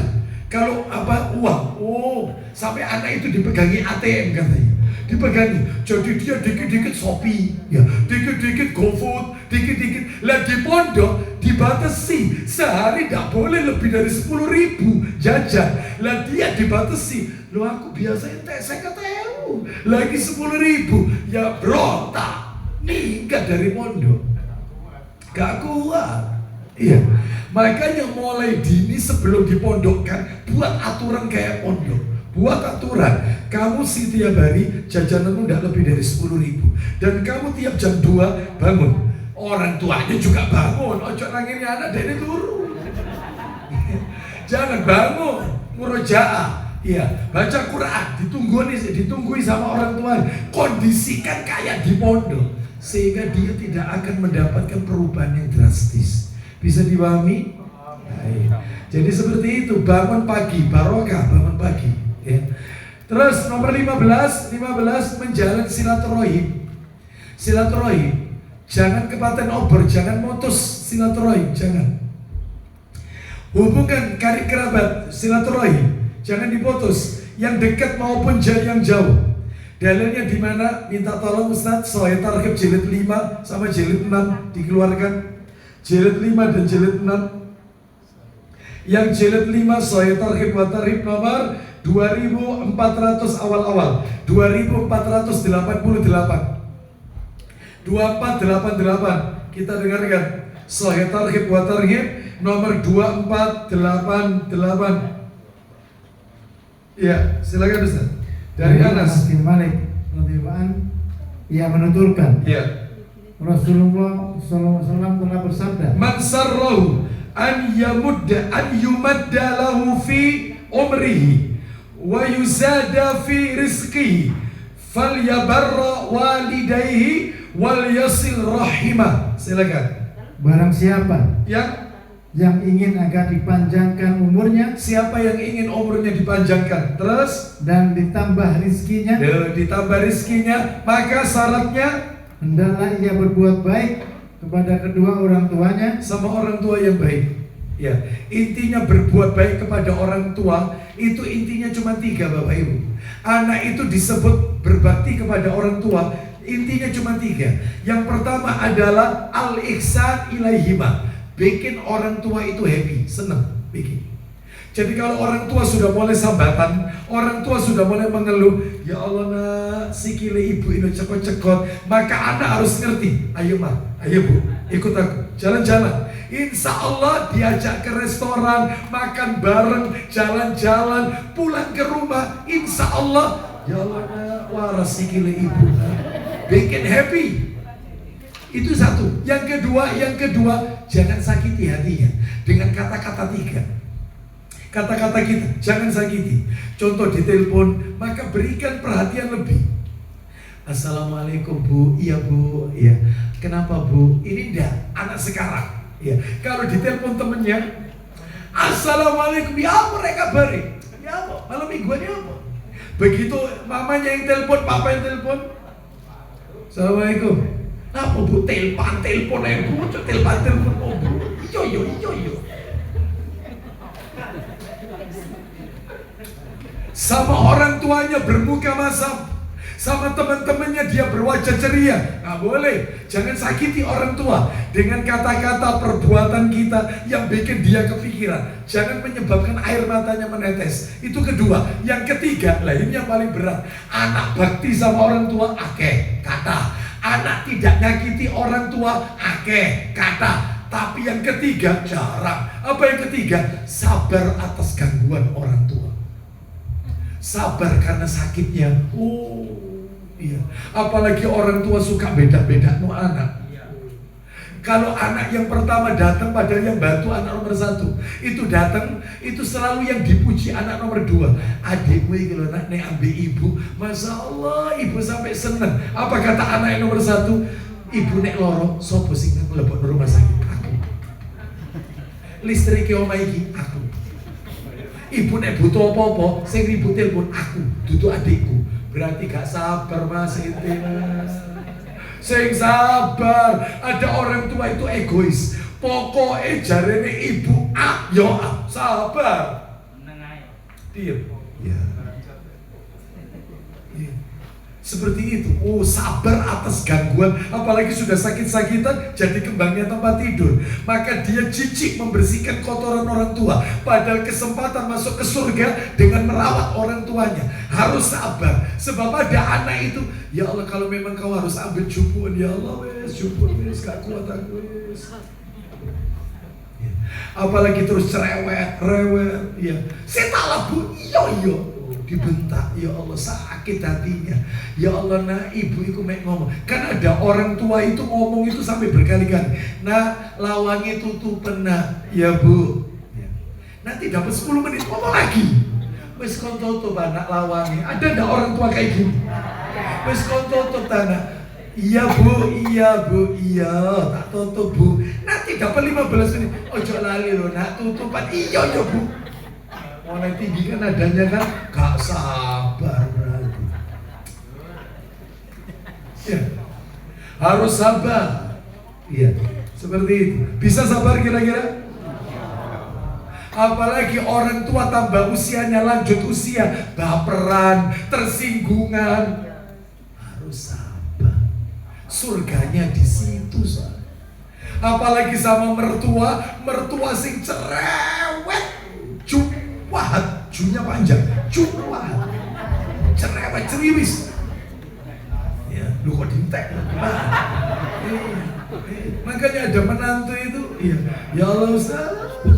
kalau uang, sampai anak itu dipegangi ATM katanya. Dipegangi, jadi dia dikit-dikit Shopee, ya, dikit-dikit GoFood, dikit-dikit. Lah di pondok dibatasi, sehari tidak boleh lebih dari 10.000 jajan. Lah dia dibatasi, lo aku biasanya saya ketemu lagi 10.000, ya berontak, minggat dari pondok, gak kuat. Iya, makanya mulai dini sebelum dipondokkan, buat aturan kayak pondok. Buat aturan, kamu tiap hari jajananmu tidak lebih dari 10.000. Dan kamu tiap jam 2 bangun. Orang tuanya juga bangun. Ojo nangin anak dari turun. Jangan bangun, murojaah. Iya, baca Quran, ditungguin sama orang tua. Kondisikan kayak di pondok, sehingga dia tidak akan mendapatkan perubahan yang drastis. Bisa dipahami? Baik. Jadi seperti itu, bangun pagi, barokah bangun pagi. Ya. Terus nomor 15 menjalin silaturahim. Silaturahim, jangan kepaten obor, jangan mutus silaturahim, jangan. Hubungan karib kerabat, silaturahim, jangan diputus, yang dekat maupun yang jauh. Dalilnya di mana? Minta tolong Ustaz, Sahih Targhib jilid 5 sama jilid 6 dikeluarkan. Jilid 5 dan jilid 6. Yang jilid 5 Sahih Targhib wa Tarhib nomor 2400 awal-awal, 2488. 2488. Kita dengarkan Sahih Targhib wa Tarhib nomor 2488. Ya, silakan Ustaz. Dari Anas
bin Malik radhiyallahu anhu, ia menuturkan,
ya,
Rasulullah SAW telah bersabda,
man sarrahu an yumadda lahu fi umrihi wa yuzada fi rizqihi falyabarra walidayhi wal yasil rahimah. Silakan.
barang siapa
yang
ingin agar dipanjangkan umurnya,
siapa yang ingin umurnya dipanjangkan, terus
dan ditambah rizkinya, maka syaratnya hendaklah ia berbuat baik kepada kedua orang tuanya,
sama orang tua yang baik. Ya, intinya berbuat baik kepada orang tua itu intinya cuma 3 Bapak Ibu. Anak itu disebut berbakti kepada orang tua, intinya cuma 3. Yang pertama adalah al-ihsan ilaihima, bikin orang tua itu happy, senang, bikin. Jadi kalau orang tua sudah mulai sambatan, orang tua sudah mulai mengeluh, ya Allah nak, sikile ibu ini cekot-cekot, maka anak harus ngerti, ayo ma, ayo bu, ikut aku, jalan-jalan. Insya Allah diajak ke restoran, makan bareng, jalan-jalan, pulang ke rumah, insya Allah, ya Allah nak, waras sikile ibu, bikin happy. Itu satu. Yang kedua, jangan sakiti hatinya dengan kata-kata 3. Kata-kata kita, jangan sakiti. Contoh di telepon, maka berikan perhatian lebih. Assalamualaikum bu, iya bu, iya. Kenapa bu? Ini ndak anak sekarang. Ya, kalau di telepon temennya, Assalamualaikum, ya apa mereka bari? Ya apa? Malam mingguannya apa? Begitu mamanya yang telepon, papa yang telepon, Assalamualaikum. Apa bu? Telepon bu, telepon oh bu. Iyo. Sama orang tuanya bermuka masam, sama teman-temannya dia berwajah ceria. Nggak boleh. Jangan sakiti orang tua dengan kata-kata perbuatan kita yang bikin dia kepikiran. Jangan menyebabkan air matanya menetes. Itu kedua. Yang ketiga, lah ini yang paling berat. Anak bakti sama orang tua, akeh kata. Anak tidak nyakiti orang tua, akeh kata. Tapi yang ketiga jarang. Apa yang ketiga? Sabar atas gangguan orang tua. Sabar karena sakitnya. Oh iya. Apalagi orang tua suka beda-beda no anak. Kalau anak yang pertama datang padahal yang bantu anak nomor 1, itu datang, itu selalu yang dipuji anak nomor 2. Adikmu ini loh nak nek ambil ibu, Masya Allah ibu sampai seneng. Apa kata anak yang nomor 1? Ibu nek loro, sopo sing ngelebok rumah sakit? Aku. Listrik omah iki aku. Ibu nek butuh apa-apa, sing ribut telepon aku, duduk adikku. Berarti gak sabar Mas Iti Mas. Sing sabar. Ada orang tua itu egois. Pokoknya jarene ibu yo sabar. Diam. Ya. Seperti itu. Oh, sabar atas gangguan. Apalagi sudah sakit-sakitan, jadi kembangnya tempat tidur. Maka dia jijik membersihkan kotoran orang tua. Padahal kesempatan masuk ke surga dengan merawat orang tuanya. Harus sabar. Sebab ada anak itu, ya Allah kalau memang kau harus ambil jupuan, ya Allah wes jupuan wes gak kuat aku wes. Apalagi terus cerewet, rewet, ya. Saya tak labu, iyo. Dibentak, ya Allah sakit hatinya. Ya Allah nah ibu itu mek ngomong. Kan ada orang tua itu ngomong itu sampai berkali-kali. Nah lawangi tutupan nak, ya bu. Ya. Nanti dapat 10 menit ngomong lagi. Wes kon tutup anak lawangi. Ada ndak orang tua kayak gini? Wes kon tutup anak. Iya bu, iya tak tutup bu. Nanti dapat 15 menit. Ojo lali lo nak tutupan. Iya bu. Mulai tinggi kan adanya kan gak sabar berarti. Ya, harus sabar. Iya, seperti itu. Bisa sabar kira-kira? Apalagi orang tua tambah usianya, lanjut usia, baperan, tersinggungan. Harus sabar. Surganya di situ, soalnya. Apalagi sama mertua sing cerewet. Wahat, junya panjang, wahat, cerewet ceriwis. Ya, lu kok dintek? Makanya ada menantu itu, ya Allah Ustaz,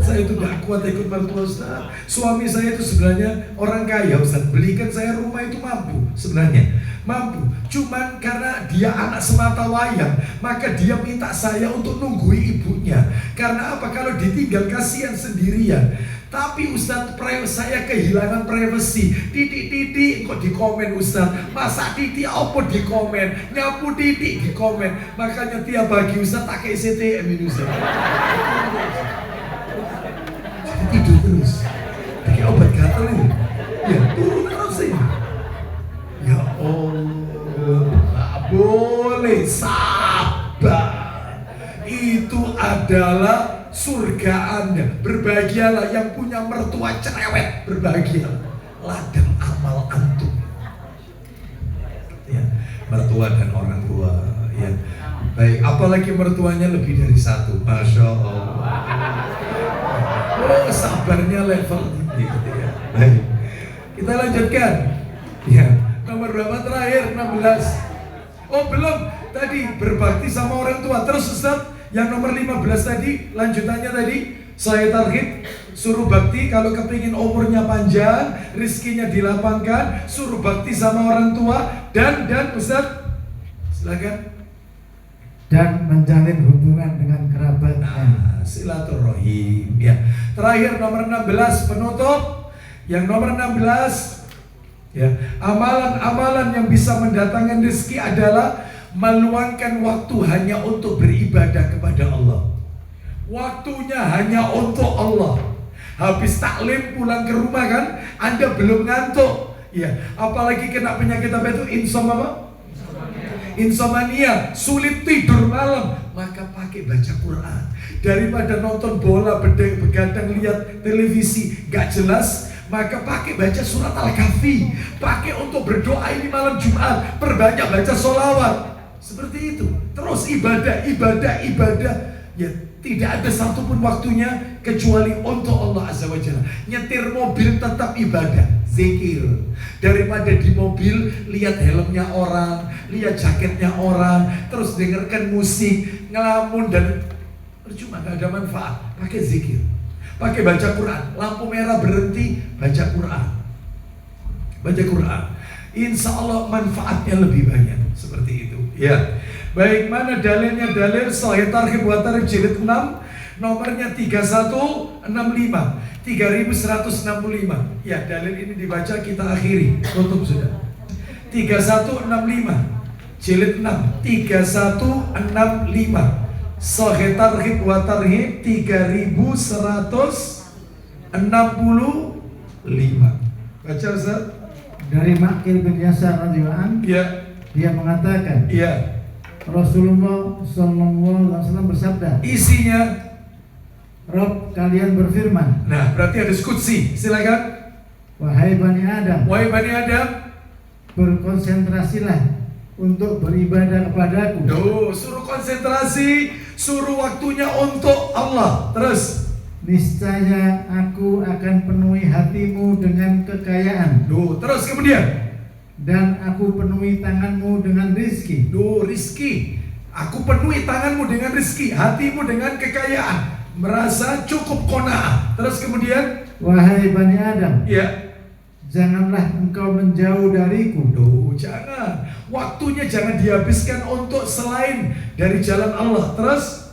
saya itu gak kuat ikut mertua Ustaz. Suami saya itu sebenarnya orang kaya Ustaz, belikan saya rumah itu mampu sebenarnya. Mampu, cuman karena dia anak semata wayang, maka dia minta saya untuk nunggui ibunya. Karena apa? Kalau ditinggal kasihan sendirian. Tapi Ustaz, saya kehilangan privasi. Titik kok dikomen Ustaz. Masa titik apa dikomen? Nyapu titik dikomen. Makanya tiap pagi Ustaz tak kayak CTM ini Ustaz. Jadi tidur terus. Pakai obat gatal ini. Ya turun terus ini. Ya Allah, gak boleh sabar. Itu adalah surga Anda. Berbahagialah yang punya mertua cerewet. Berbahagialah ladang amal antum. Ya, mertua dan orang tua. Ya, baik. Apalagi mertuanya lebih dari 1. Masya Allah. Oh, sabarnya level tinggi. Ya. Baik. Kita lanjutkan. Ya, nomor berapa terakhir? 16. Oh belum. Tadi berbakti sama orang tua. Terus Ustaz, yang nomor 15 tadi, lanjutannya tadi saya target suruh bakti kalau kepingin umurnya panjang, rizkinya dilapangkan, suruh bakti sama orang tua dan Ustaz silakan.
Dan menjalin hubungan dengan kerabatnya.
Nah, silaturahim ya. Terakhir nomor 16 penutup. Yang nomor 16 ya, amalan-amalan yang bisa mendatangkan rezeki adalah meluangkan waktu hanya untuk beribadah kepada Allah. Waktunya hanya untuk Allah. Habis taklim pulang ke rumah kan, Anda belum ngantuk. Ya, apalagi kena penyakit apa itu? Insomnia, sulit tidur malam. Maka pakai baca Quran. Daripada nonton bola begadang lihat televisi gak jelas, Maka pakai baca surat Al-Kahfi, pakai untuk berdoa ini malam Jumat, perbanyak baca sholawat. Seperti itu. Terus ibadah. Ya, tidak ada satupun waktunya kecuali untuk Allah Azza wa Jalla. Nyetir mobil tetap ibadah, zikir. Daripada di mobil lihat helmnya orang, lihat jaketnya orang, terus dengarkan musik, ngelamun dan percuma, gak ada manfaat. Pakai zikir, pakai baca Quran. Lampu merah berhenti, baca Quran. Baca Quran. Insya Allah manfaatnya lebih banyak. Seperti itu. Ya. Baik, mana dalilnya? Dalil Sahih Targhib wa Tarhib jilid 6, nomornya 3165, 3165. Ya, dalil ini dibaca, kita akhiri, tutup sudah. 3165 jilid 6, 3165. Sahih Targhib wa Tarhib 3165. Baca Ustaz.
Dari Ma'qil bin Yasar radhiyallahu anhu, dia mengatakan, Rasulullah SAW bersabda,
isinya
Rabb kalian berfirman.
Nah, berarti ada skutsi. Silakan.
Wahai Bani Adam, berkonsentrasilah untuk beribadah kepadaku.
Suruh konsentrasi, suruh waktunya untuk Allah. Terus,
niscaya aku akan penuhi hatimu dengan kekayaan.
Terus kemudian,
dan aku penuhi tanganmu dengan rizki.
Rizki. Aku penuhi tanganmu dengan rizki, hatimu dengan kekayaan. Merasa cukup qanaah. Terus kemudian,
wahai Bani Adam,
janganlah
engkau menjauh dariku.
Jangan. Waktunya jangan dihabiskan untuk selain dari jalan Allah. Terus,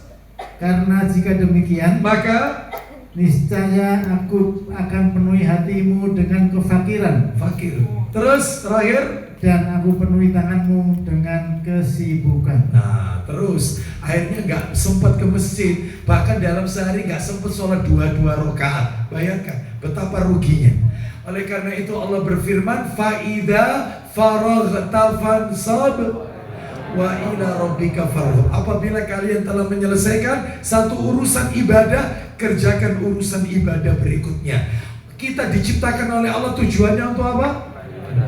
karena jika demikian,
maka
niscaya aku akan penuhi hatimu dengan kefakiran.
Fakir. Terus terakhir,
dan aku penuhi tanganmu dengan kesibukan.
Nah, terus akhirnya nggak sempat ke masjid, bahkan dalam sehari nggak sempat sholat 2 rakaat. Bayangkan betapa ruginya. Oleh karena itu Allah berfirman, faida faraghta fansab wa ila rabbika farghab. Apabila kalian telah menyelesaikan satu urusan ibadah, kerjakan urusan ibadah berikutnya. Kita diciptakan oleh Allah, tujuannya untuk apa?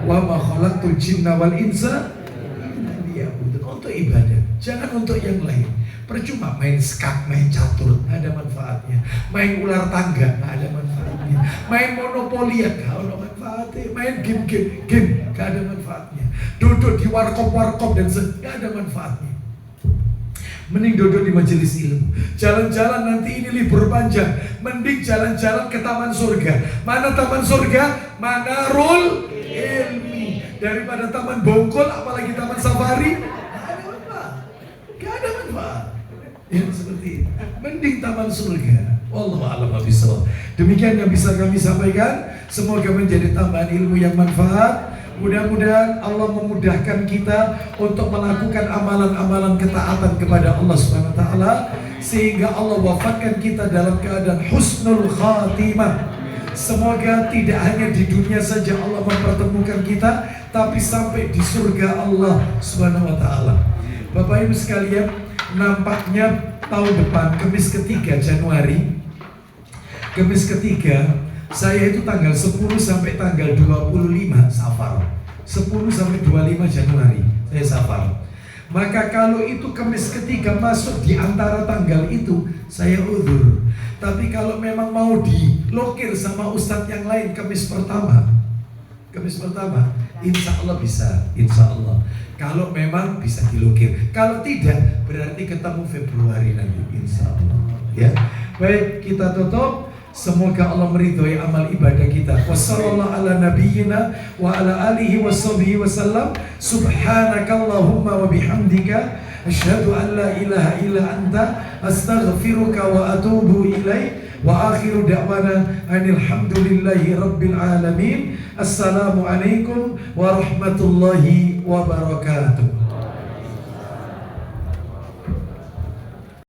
Wa ma khalaqtul jinna wal insa illa liya'budun. Untuk ibadah, jangan untuk yang lain. Percuma main skak, main catur, nggak ada manfaatnya. Main ular tangga, nggak ada manfaatnya. Main monopoli, nggak ada manfaatnya. Main game, nggak ada manfaatnya. Duduk di warkop dan nggak ada manfaatnya. Mending duduk di majelis ilmu. Jalan-jalan nanti ini libur panjang, mending jalan-jalan ke taman surga. Mana taman surga? Manarul ilmi. Daripada taman Bongkol, apalagi taman safari, gak ada manfaat. Ya seperti itu. Mending taman surga. Wallahu a'lam bishawab. Demikian yang bisa kami sampaikan. Semoga menjadi tambahan ilmu yang manfaat. Mudah-mudahan Allah memudahkan kita untuk melakukan amalan-amalan ketaatan kepada Allah Subhanahu wa taala, sehingga Allah wafatkan kita dalam keadaan husnul khatimah. Semoga tidak hanya di dunia saja Allah mempertemukan kita, tapi sampai di surga Allah Subhanahu wa taala. Bapak Ibu sekalian, nampaknya tahun depan Kamis ketiga Januari, Kamis ketiga, saya itu tanggal 10 sampai tanggal 25 Safar. 10 sampai 25 Januari saya safar. Maka kalau itu Kamis ketiga masuk di antara tanggal itu, saya uzur. Tapi kalau memang mau dilokir sama ustadz yang lain Kamis pertama, insya Allah bisa, insya Allah. Kalau memang bisa dilukir, kalau tidak berarti ketemu Februari nanti, insya Allah. Ya, baik, kita tutup. Semoga Allah meridhoi amal ibadah kita. Wassallallahu ala nabiyyina wa ala alihi washabihi wasallam. Subhanakallahumma wa bihamdika asyhadu an la ilaha illa anta astaghfiruka wa atubu ilaik. Wa akhiru da'wana anil hamdulillahi rabbil alamin. Assalamualaikum warahmatullahi wabarakatuh.